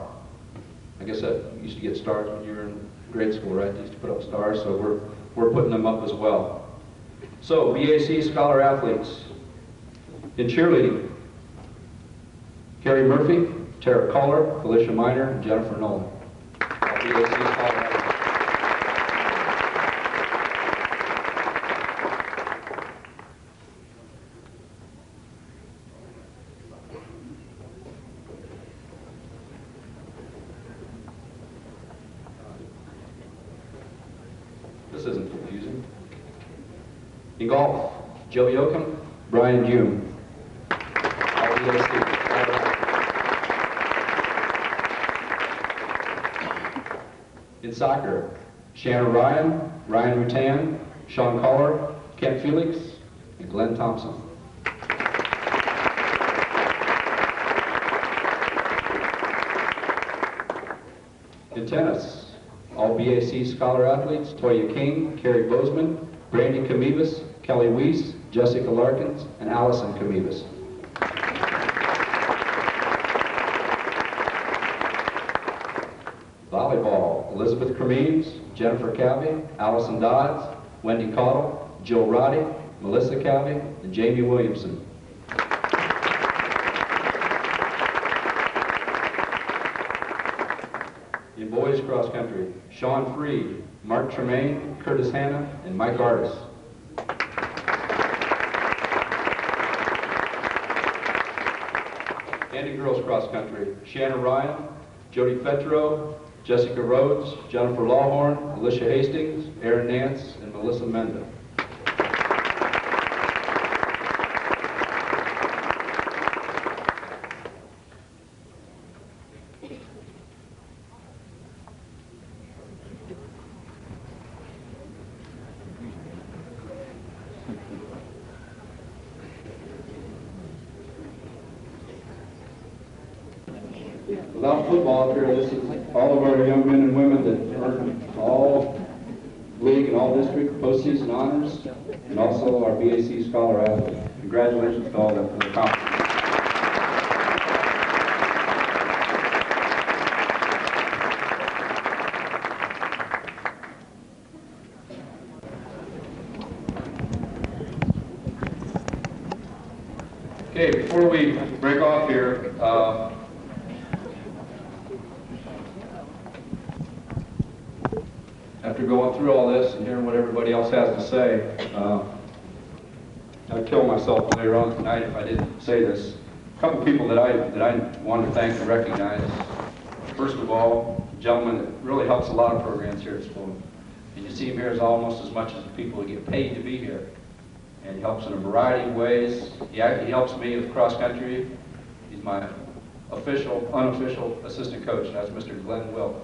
I guess that used to get stars when you were in grade school, right? They used to put up stars, so we're putting them up as well. So, BAC Scholar Athletes. In cheerleading, Carrie Murphy, Tara Kohler, Felicia Miner, and Jennifer Nolan. All BAC Scholar Athletes. This isn't confusing. In golf, Joe Yoakum, Brian June. All BAC. In soccer, Shannon Ryan, Ryan Rutan, Sean Collar, Kent Felix, and Glenn Thompson. In tennis, all BAC Scholar Athletes, Toya King, Carrie Bozeman, Brandy Kamivas, Kelly Weiss, Jessica Larkins, and Allison Kamivas. Volleyball, Elizabeth Cremines, Jennifer Cavey, Allison Dodds, Wendy Cottle, Jill Roddy, Melissa Cavey, and Jamie Williamson. In boys cross country, Sean Freed, Mark Tremaine, Curtis Hanna, and Mike Artis. And in girls cross country, Shannon Ryan, Jody Fetro, Jessica Rhodes, Jennifer Lawhorn, Alicia Hastings, Erin Nance, and Melissa Menda. Without football up here, this is all of our young men and women that earn all league and all district postseason honors, and also our BAC Scholar Athletes. Congratulations to all of them for their accomplishments. Okay, before we break off here, after going through all this and hearing what everybody else has to say, I'd kill myself later on tonight if I didn't say this. A couple people that I want to thank and recognize. First of all, a gentleman that really helps a lot of programs here at school. And you see him here as almost as much as the people who get paid to be here. And he helps in a variety of ways. He helps me with cross country. He's my official, unofficial assistant coach, and that's Mr. Glenn Wilk.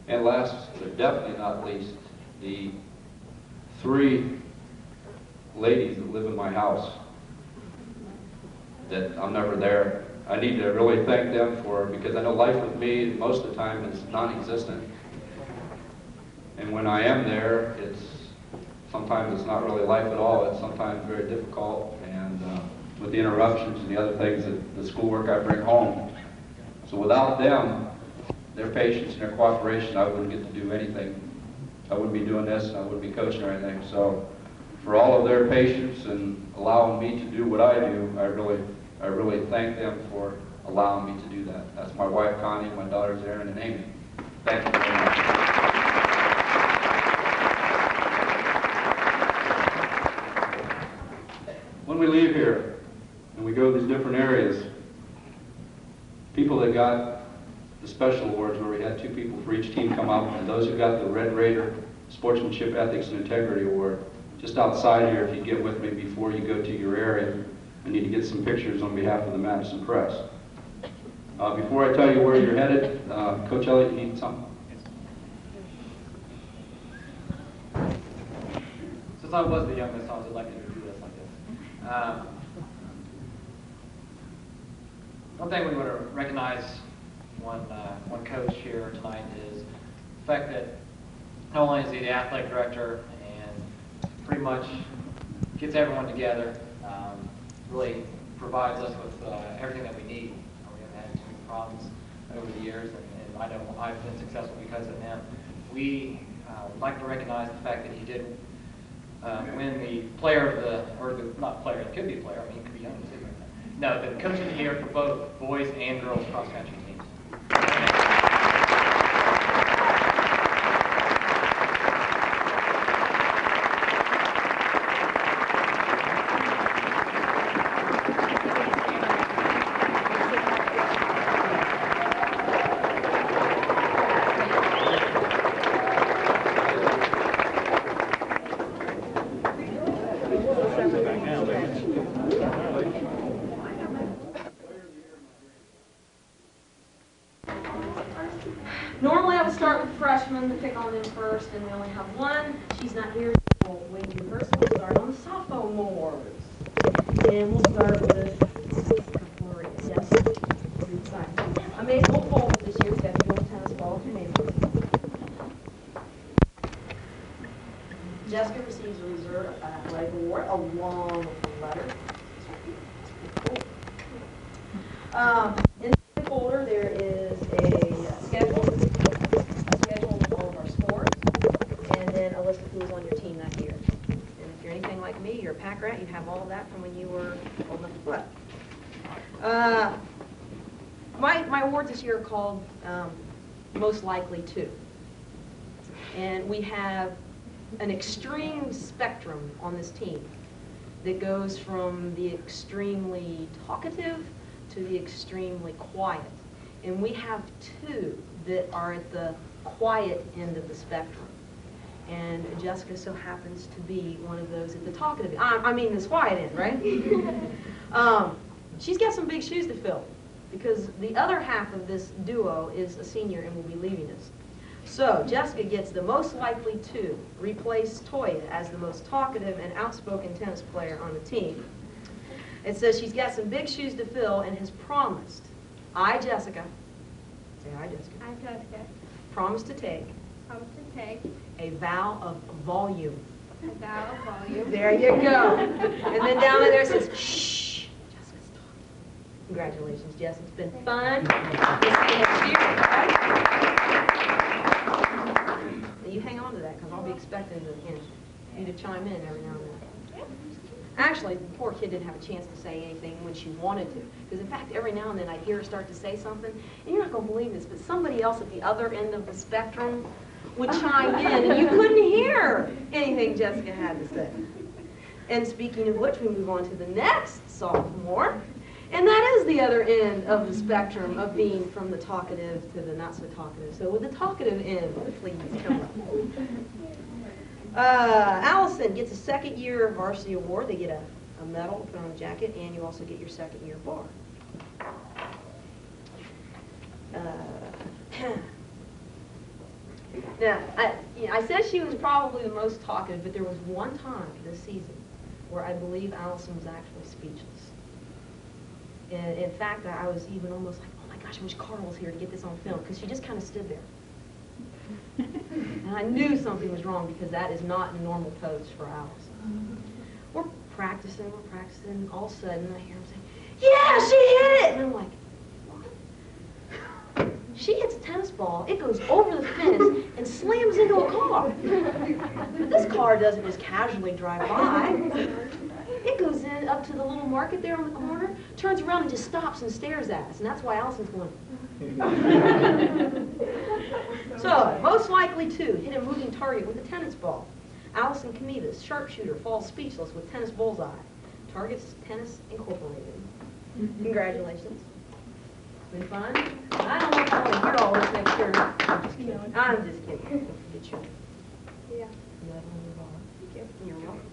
And last, but definitely not least, the 3 ladies that live in my house that I'm never there. I need to really thank them because I know life with me most of the time is non-existent. And when I am there, sometimes it's not really life at all. It's sometimes very difficult, and with the interruptions and the other things that the schoolwork I bring home. So without them, their patience and their cooperation, I wouldn't get to do anything. I wouldn't be doing this, and I wouldn't be coaching or anything. So for all of their patience and allowing me to do what I do, I really thank them for allowing me to do that. That's my wife, Connie, my daughters, Erin and Amy. Thank you very much. When we leave here and we go to these different areas, people that got the special awards where we had 2 people for each team come up, and those who got the Red Raider Sportsmanship, Ethics, and Integrity Award, just outside here, if you get with me before you go to your area, I need to get some pictures on behalf of the Madison Press. Before I tell you where you're headed, Coach Elliott, you need something? Since I was the youngest, I was elected to do this like this. One thing we want to recognize one coach here tonight is the fact that not only is he the athletic director and pretty much gets everyone together, really provides us with everything that we need. We haven't had too many problems over the years, and I know I've been successful because of him. We would like to recognize the fact that he did win the player of the, or the, not player, it could be a player, I mean, he could be young too. No, the coach of the year for both boys and girls cross-country teams. Normally I would start with the freshmen to pick on them first, and we only have one. She's not here. We'll wait till first. We'll start on the sophomores. And we'll start with Gloria. Yes. Amazing Fall this year. We've got the girls tennis ball from Amazing. Jessica receives a reserve athletic award along with a letter. In the folder there is a schedule of all of our scores, and then a list of who was on your team that year. And if you're anything like me, you're a pack rat, you have all of that from when you were old enough to play. My awards this year are called Most Likely To. And we have an extreme spectrum on this team that goes from the extremely talkative to the extremely quiet. And we have two that are at the quiet end of the spectrum. And Jessica so happens to be one of those at the talkative, I mean this quiet end, right? She's got some big shoes to fill because the other half of this duo is a senior and will be leaving us. So Jessica gets the Most Likely To replace Toya as the most talkative and outspoken tennis player on the team. It says she's got some big shoes to fill and has promised, Jessica, say I, Jessica, I, Jessica, promise to take a vow of volume. a vow of volume. There you go. And then down there it says, shh, Jessica's talking. Congratulations, Jess. It's been fun. You hang on to that because I'll be expecting you to chime in every now and then. Actually, the poor kid didn't have a chance to say anything when she wanted to. Because, in fact, every now and then I'd hear her start to say something, and you're not going to believe this, but somebody else at the other end of the spectrum would chime in, and you couldn't hear anything Jessica had to say. And speaking of which, we move on to the next sophomore, and that is the other end of the spectrum of being from the talkative to the not-so-talkative. So with the talkative end, please come up. Allison gets a second-year varsity award. They get a medal, put on a jacket, and you also get your second-year bar. Now, I said she was probably the most talkative, but there was one time this season where I believe Allison was actually speechless. And in fact, I was even almost like, oh my gosh, I wish Carl was here to get this on film, because she just kind of stood there. And I knew something was wrong because that is not a normal pose for Allison. We're practicing, and all of a sudden I hear him say, yeah, she hit it! And I'm like, what? She hits a tennis ball, it goes over the fence and slams into a car. But this car doesn't just casually drive by. It goes in up to the little market there on the corner, turns around and just stops and stares at us. And that's why Allison's going. So, Most Likely To hit a moving target with a tennis ball. Allison Camivas, sharpshooter, falls speechless with tennis bullseye. Targets Tennis Incorporated. Congratulations. Been fun? I don't know if I want to hear all this next year. I'm just kidding. I'm just kidding. Get your medal on your bar. Thank you. You're welcome.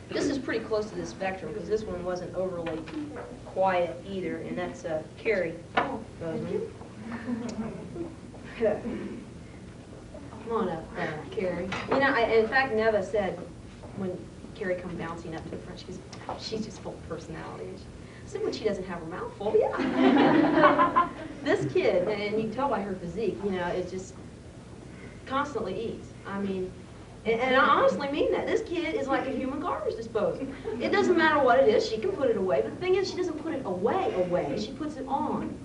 This is pretty close to the spectrum because this one wasn't overly quiet either, and that's Carrie. Come on up, Carrie. You know, in fact, Neva said when Carrie come bouncing up to the front, she goes, she's just full of personality. I said, when she doesn't have her mouth full, yeah. This kid, and you can tell by her physique, you know, it's just constantly eats. I mean, and I honestly mean that. This kid is like a human garbage disposal. It doesn't matter what it is, she can put it away. But the thing is, she doesn't put it away. She puts it on.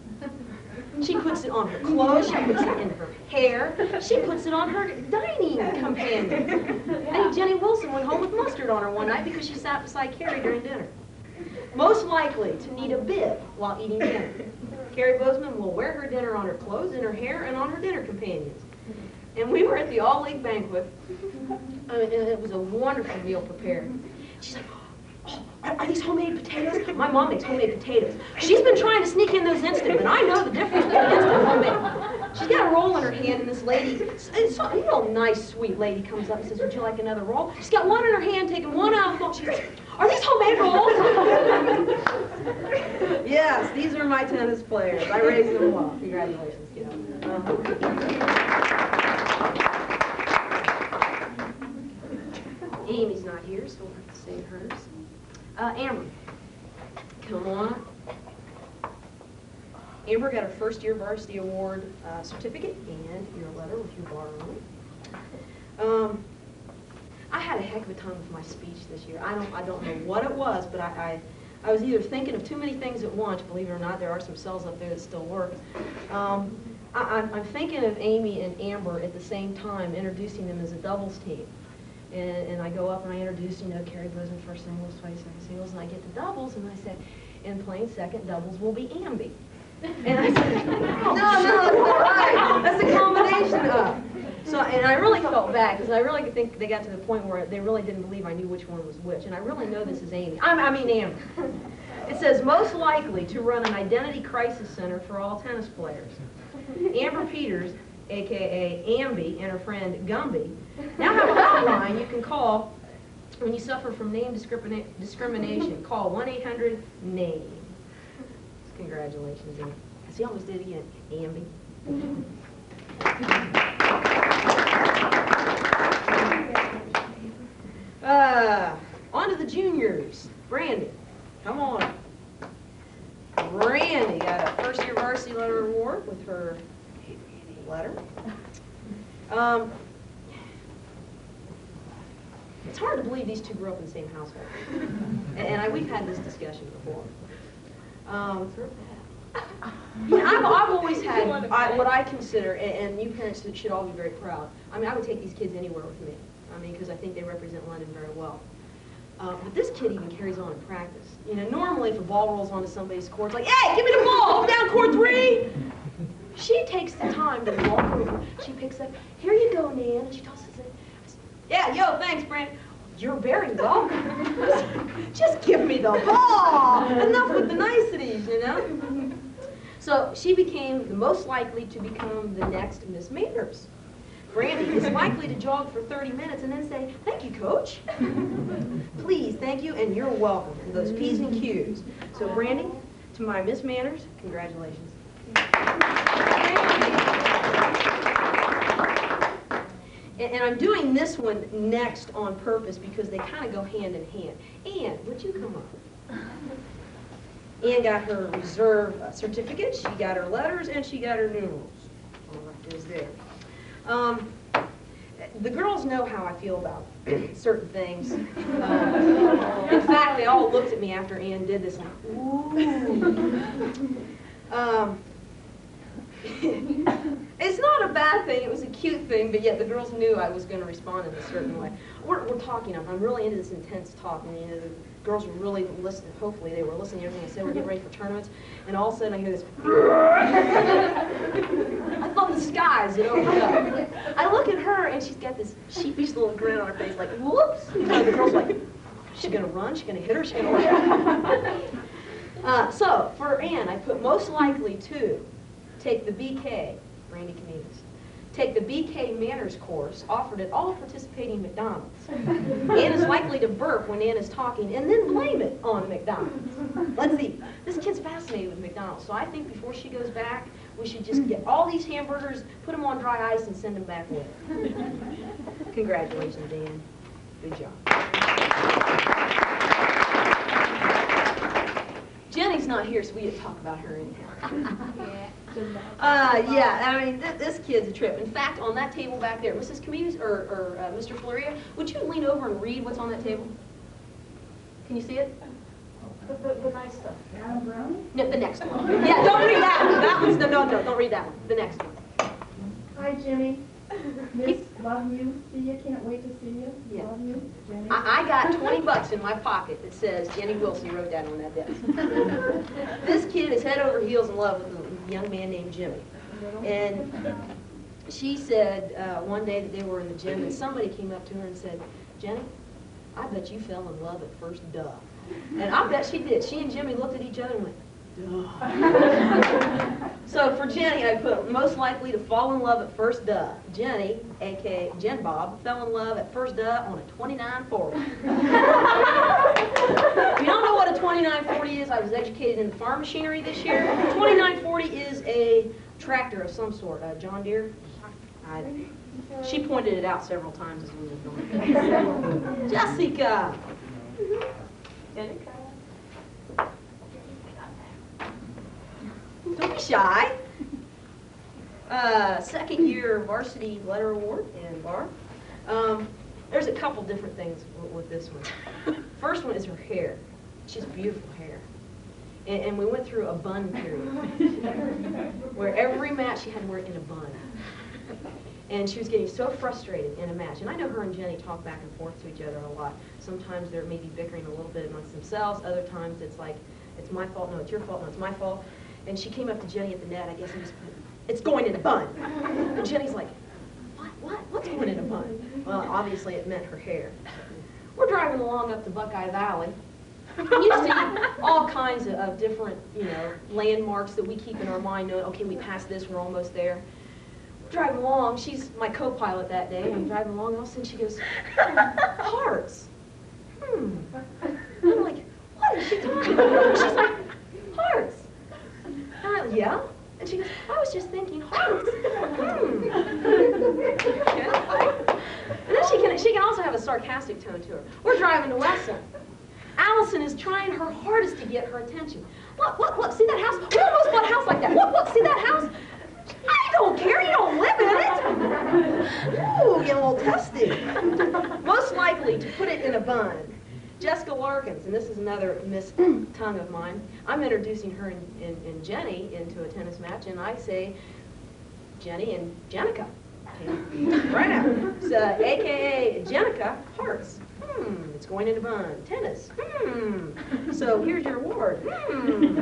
She puts it on her clothes, she puts it in her hair, she puts it on her dining companion. I think Jenny Wilson went home with mustard on her one night because she sat beside Carrie during dinner. Most likely to need a bib while eating dinner. Carrie Bozeman will wear her dinner on her clothes, in her hair, and on her dinner companions. And we were at the all-league banquet, and it was a wonderful meal prepared. She's like, oh, are these homemade potatoes? My mom makes homemade potatoes. She's been trying to sneak in those instant, but I know the difference between instant and homemade. She's got a roll in her hand, and this lady, a real nice, sweet lady, comes up and says, would you like another roll? She's got one in her hand, taking one out of the bowl. She goes, are these homemade rolls? Yes, these are my tennis players. I raised them well. Congratulations, kiddo. Amy's not here, so we'll have to say hers. Amber, come on. Amber got her first year varsity award certificate and your letter with your bar on it. I had a heck of a time with my speech this year. I don't know what it was, but I was either thinking of too many things at once. Believe it or not, there are some cells up there that still work. I'm thinking of Amy and Amber at the same time, introducing them as a doubles team. And I go up and I introduce, Carrie Bozeman first singles, twice second singles, and I get to doubles, and I said, and playing second doubles will be Amby. And I said, no, that's not right. That's a combination of. So, and I really felt bad, because I really think they got to the point where they really didn't believe I knew which one was which, and I really know this is Amy. I mean Amber. It says, most likely to run an identity crisis center for all tennis players. Amber Peters, a.k.a. Amby, and her friend Gumby, now have a hotline you can call when you suffer from name discrimination. Call 1-800-NAME. Congratulations, Amby. See, I almost did it again. Amby. On to the juniors. Brandy, come on. Brandy got a first-year varsity letter award with her letter. It's hard to believe these two grew up in the same household. And we've had this discussion before. I've always had what I consider, and you parents should all be very proud. I mean, I would take these kids anywhere with me. I mean, because I think they represent London very well. But this kid even carries on in practice. Normally if a ball rolls onto somebody's court, it's like, hey, give me the ball, hold down court 3. She takes the time to walk over. She picks up, here you go, Nan, and she tosses it. Yeah, yo, thanks, Brent. You're very welcome. Just give me the ball. Enough with the niceties, So she became the most likely to become the next Miss Manners. Brandy is likely to jog for 30 minutes and then say, thank you, Coach. Please, thank you, and you're welcome. And those P's and Q's. So Brandy, to my Miss Manners, congratulations. And I'm doing this one next on purpose because they kind of go hand in hand. Ann, would you come up? Ann got her reserve certificate, she got her letters, and she got her numerals. All right, there's there. The girls know how I feel about certain things. In fact, they all looked at me after Ann did this, like, ooh. It's not a bad thing, it was a cute thing, but yet the girls knew I was going to respond in a certain way. We're talking, I'm really into this intense talk, and the girls were really listening, hopefully they were listening to everything I said. We're getting ready for tournaments, and all of a sudden I hear this, I thought the skies had opened up. I look at her, and she's got this sheepish little grin on her face, like, whoops. The girl's like, is she going to run? Is she going to hit her? Is she going to So, for Ann, I put most likely to take the BK, Brandy Canitas, take the BK Manners course offered at all participating McDonald's. Ann is likely to burp when Ann is talking and then blame it on McDonald's. Let's see. This kid's fascinated with McDonald's, so I think before she goes back, we should just get all these hamburgers, put them on dry ice, and send them back with her. Congratulations, Ann. Good job. Jenny's not here, so we get to talk about her anyhow. Yeah, I mean, this kid's a trip. In fact, on that table back there, Mrs. Camus or Mr. Floria, would you lean over and read what's on that table? Can you see it? The nice stuff. Adam Brown? No, the next one. Yeah, don't read that one. That one's, no, don't read that one. The next one. Hi, Jimmy. Miss, love you. See you. Can't wait to see you. Yeah. Love you, Jenny. I got $20 in my pocket that says Jenny Wilson wrote that on that desk. This kid is head over heels in love with a young man named Jimmy. And she said one day that they were in the gym and somebody came up to her and said, Jenny, I bet you fell in love at first duh. And I bet she did. She and Jimmy looked at each other and went, duh. So for Jenny, I put most likely to fall in love at first duh. Jenny, a.k.a. Jen Bob, fell in love at first duh on a 2940. If you don't know what a 2940 is, I was educated in farm machinery this year. 2940 is a tractor of some sort, a John Deere. She pointed it out several times as we were going. Jessica. Don't be shy. Second year varsity letter award in bar. There's a couple different things with this one. First one is her hair. She has beautiful hair. And we went through a bun period where every match she had to wear it in a bun. And she was getting so frustrated in a match. And I know her and Jenny talk back and forth to each other a lot. Sometimes they're maybe bickering a little bit amongst themselves. Other times it's like, it's my fault, no, it's your fault, no, it's my fault. And she came up to Jenny at the net, I guess, and just put, it's going in a bun. And Jenny's like, what's going in a bun? Well, obviously it meant her hair. We're driving along up the Buckeye Valley. You see all kinds of different, landmarks that we keep in our mind, knowing, okay, we passed this, we're almost there. Driving along, she's my co-pilot that day, I'm driving along, and all of a sudden she goes, hearts. And I'm like, what is she talking about? She's like, hearts. And I went, yeah? And she goes, I was just thinking hearts. And then she can also have a sarcastic tone to her. We're driving to Wesson. Allison is trying her hardest to get her attention. Look, see that house? We almost bought a house like that. Look, see that house? I don't care, you don't live in it. Ooh, get a little testy. Most likely to put it in a bun. Jessica Larkins, and this is another missed tongue of mine. I'm introducing her and Jenny into a tennis match, and I say, Jenny and Jenica. Right now. So, a.k.a. Jenica Hearts. It's going in a bun. Tennis. So here's your award. Funny.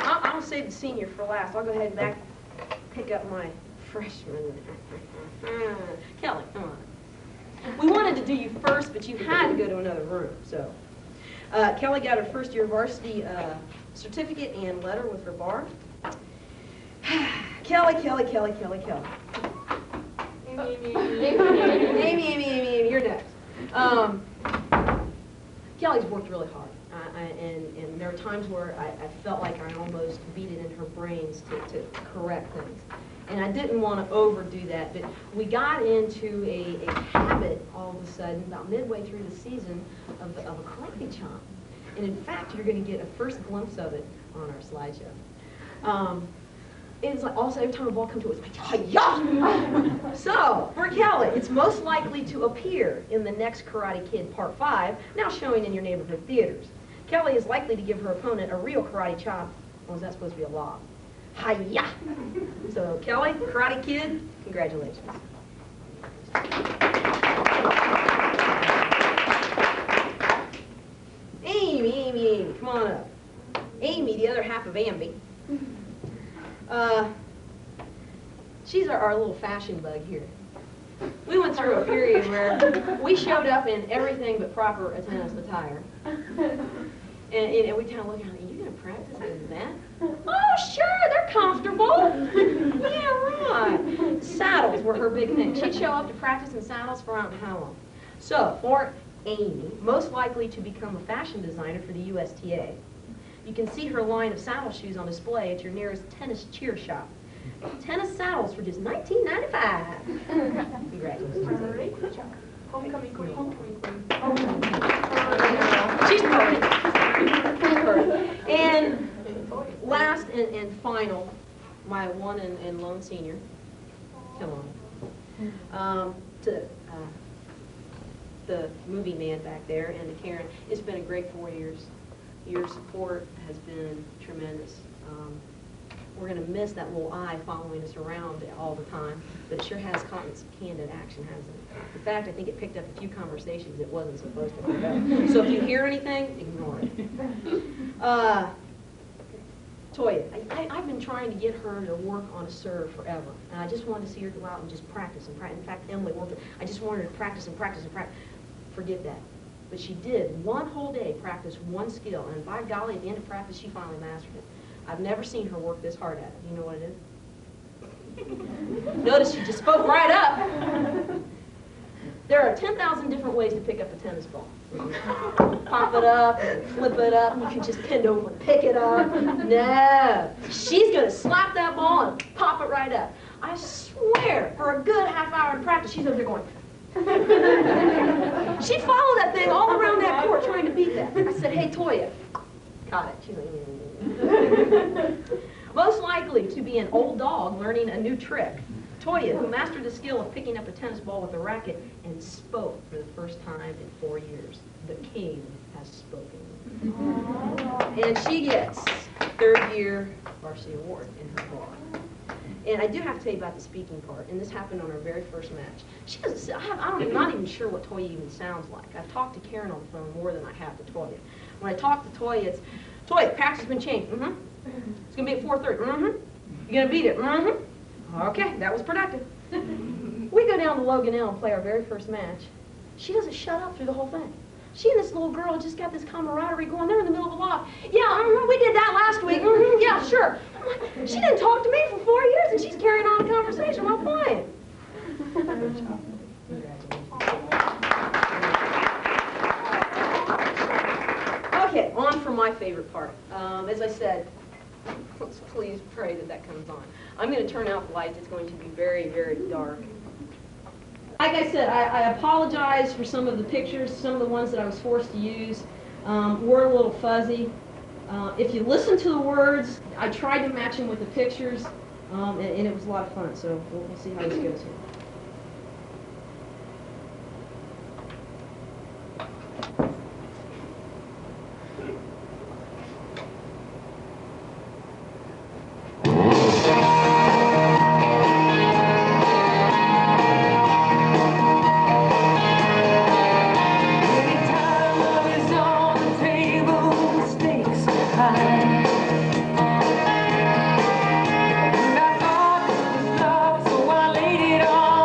I'll save the senior for last. I'll go ahead and pick up my freshman. Kelly, come on. We wanted to do you first, but you had to go to another room. So Kelly got her first year varsity certificate and letter with her bar. Kelly. Amy, you're next. Kelly's worked really hard, and there are times where I felt like I almost beat it in her brains to correct things. And I didn't want to overdo that, but we got into a habit all of a sudden, about midway through the season, of a karate chomp. And in fact, you're going to get a first glimpse of it on our slideshow. It's like also every time a ball comes to it, it's like, hi-ya! So, for Kelly, it's most likely to appear in the next Karate Kid Part 5, now showing in your neighborhood theaters. Kelly is likely to give her opponent a real karate chop, or is that supposed to be a lob? Hi-ya! So, Kelly, Karate Kid, congratulations. Amy, come on up. Amy, the other half of Amby. She's our little fashion bug here. We went through a period where we showed up in everything but proper tennis attire. And we kind of look at her, are you going to practice in that? Oh, sure, they're comfortable. Yeah, right. Saddles were her big thing. She'd show up to practice in saddles for I don't know how long. So, for Amy, most likely to become a fashion designer for the USTA. You can see her line of saddle shoes on display at your nearest tennis cheer shop. Tennis saddles for just $19.95. Congratulations. Homecoming queen. Homecoming queen. She's perfect. And last and final, my one and lone senior. Come on. To the movie man back there and to Karen. It's been a great 4 years. Your support has been tremendous. We're going to miss that little eye following us around all the time, but it sure has caught some candid action, hasn't it? In fact, I think it picked up a few conversations it wasn't supposed to pick up. So if you hear anything, ignore it. Toya, I've been trying to get her to work on a serve forever, and I just wanted to see her go out and just practice and practice. In fact, Emily worked it. I just wanted her to practice and practice and practice. Forget that. But she did one whole day practice one skill, and by golly, at the end of practice, she finally mastered it. I've never seen her work this hard at it. You know what it is? Notice she just spoke right up. There are 10,000 different ways to pick up a tennis ball. Pop it up, and flip it up, you can just bend over and pick it up. No, she's going to slap that ball and pop it right up. I swear, for a good half hour in practice, she's over there going. She followed that thing all around that court trying to beat that. I said, hey, Toya. Got it. She's like, most likely to be an old dog learning a new trick. Toya, who mastered the skill of picking up a tennis ball with a racket and spoke for the first time in 4 years. The king has spoken. And she gets third year varsity award in her bar. And I do have to tell you about the speaking part, and this happened on our very first match. She doesn't, I'm not even sure what Toya even sounds like. I've talked to Karen on the phone more than I have to Toya. When I talk to Toya, it's, Toya, the practice has been changed. Mm-hmm. It's going to be at 4:30. Mm-hmm. You're going to beat it. Mm-hmm. Okay, that was productive. We go down to Logan L and play our very first match. She doesn't shut up through the whole thing. She and this little girl just got this camaraderie going. They're in the middle of the loft. Yeah, we did that last week. Yeah, sure. She didn't talk to me for 4 years, and she's carrying on a conversation while playing. Okay, on for my favorite part. As I said, let's please pray that that comes on. I'm going to turn out the lights. It's going to be very, very dark. Like I said, I apologize for some of the pictures, some of the ones that I was forced to use were a little fuzzy. If you listen to the words, I tried to match them with the pictures, and it was a lot of fun, so we'll see how this goes here. So I laid it on.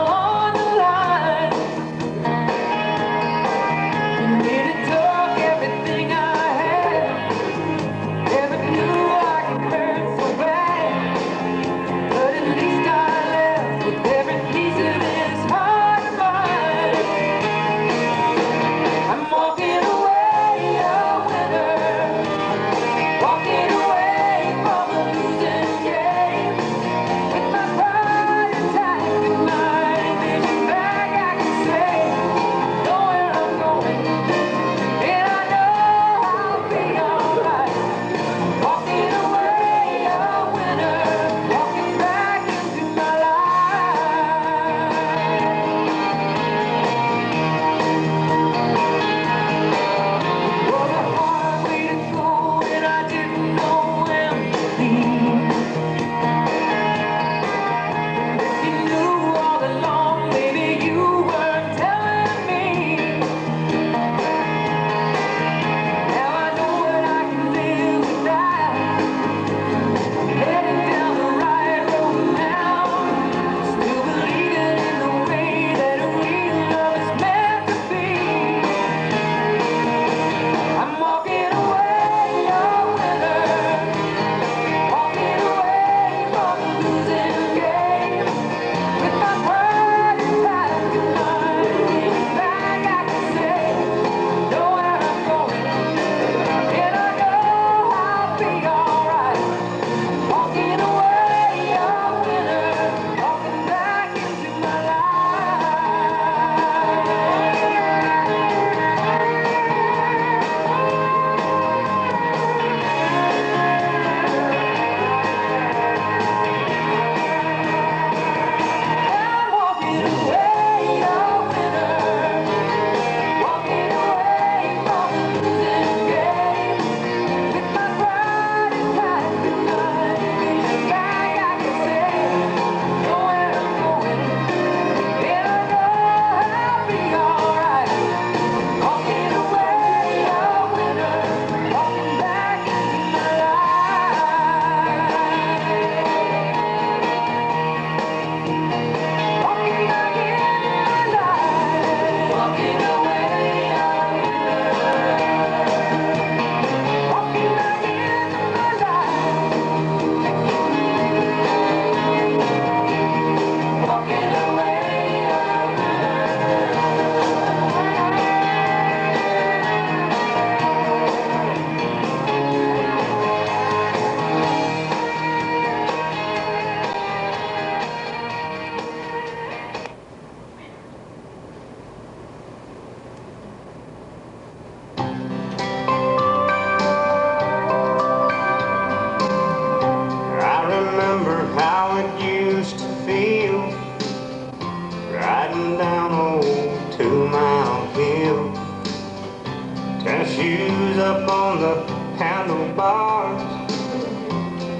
up on the handlebars,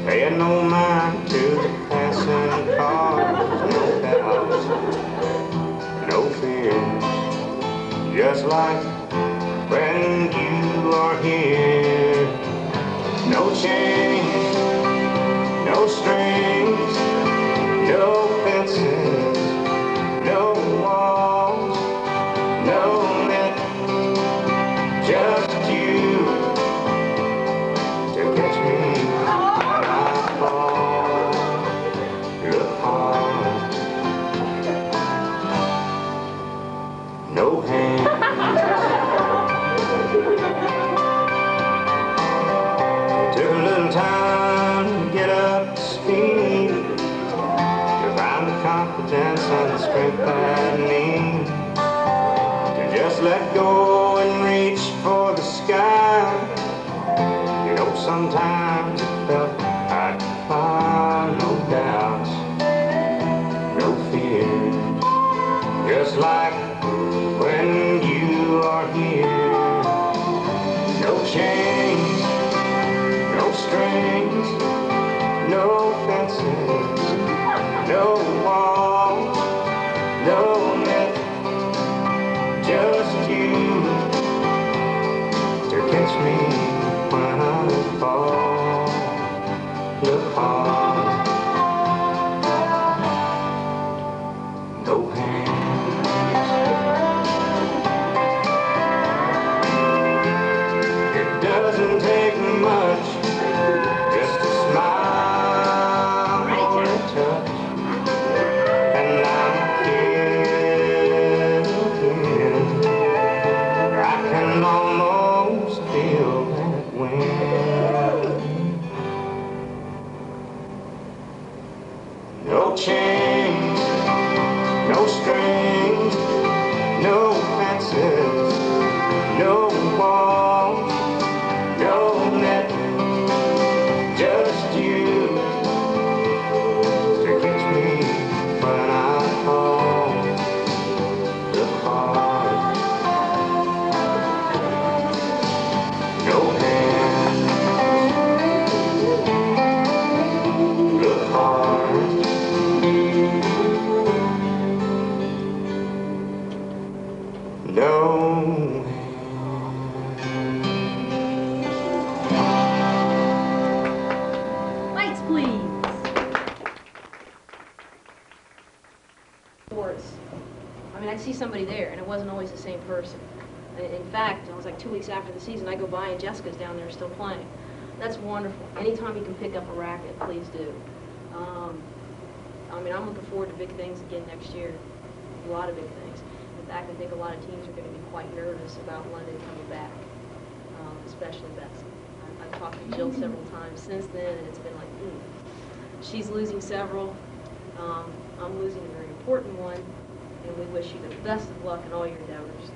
paying no mind to the passing cars. No doubts, no fear, just like when you are here. No chains, no strings, no fences, no walls, no net, just you to catch me when I fall. Look hard, no hands. Took a little time to get up to speed, to find the confidence and the strength I need, to just let go and reach for the sky. You know, sometimes it felt I'd fly. No doubts, no fear, just like when you are here. No chains, no strings, no fences, no walls, no net, just you to catch me when I fall. Look hard, no hands. It doesn't take much, just a smile or a touch, and I'm here again. I can almost feel that wind. No chains, no strings, no fences, no walls, no net, just you to catch me when I fall. Look hard, no hands. Look hard, no hands. Lights, please. Sports. I mean, I'd see somebody there, and it wasn't always the same person. In fact, it was like 2 weeks after the season, I go by and Jessica's down there still playing. That's wonderful. Anytime you can pick up a racket, please do. I mean, I'm looking forward to big things again next year. A lot of big things. In fact, I think a lot of teams are going to be quite nervous about London coming back, especially Betsy. I've talked to Jill several times since then, and it's been like, she's losing several. I'm losing a very important one, and we wish you the best of luck in all your endeavors.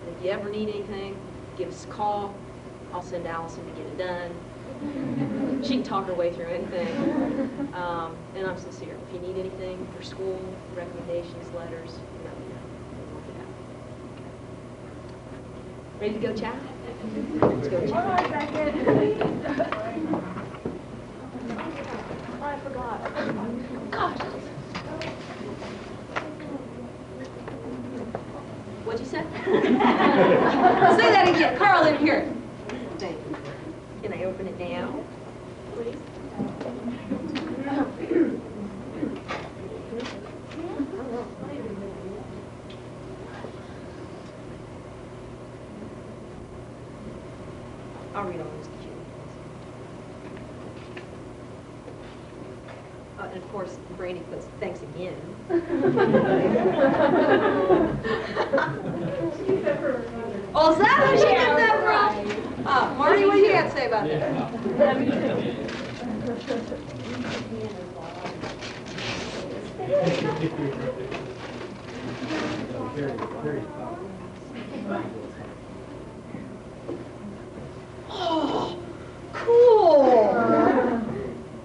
And if you ever need anything, give us a call. I'll send Allison to get it done. She can talk her way through anything. And I'm sincere. If you need anything for school, recommendations, letters, let me know. We'll work it out. Ready to go, Chad? Let's go, Chad. Oh, I forgot. Gosh. What'd you say? Say that again. Carl didn't hear it. Thank you. Can I open it now, please? I'll read all this to you. And of course, Brandy puts thanks again. Oh, is that where she got that from? Marty, what do you got to say about that? Oh, cool!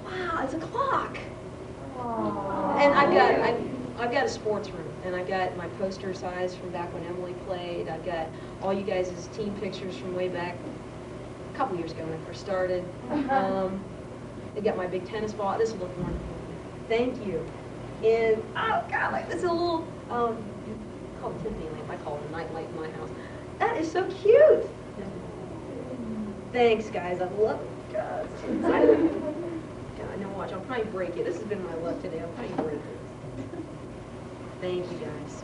Wow, it's a clock. And I've got a sports room, and I've got my poster size from back when Emily played. I've got all you guys' team pictures from way back. couple years ago when I first started. I got my big tennis ball. This will look wonderful. Thank you. And, oh God, like this is a little, called a Tiffany lamp. I call it a night light in my house. That is so cute. Thanks, guys. I love it. God, no, watch. I'll probably break it. This has been my luck today. I'll probably break it. Thank you, guys.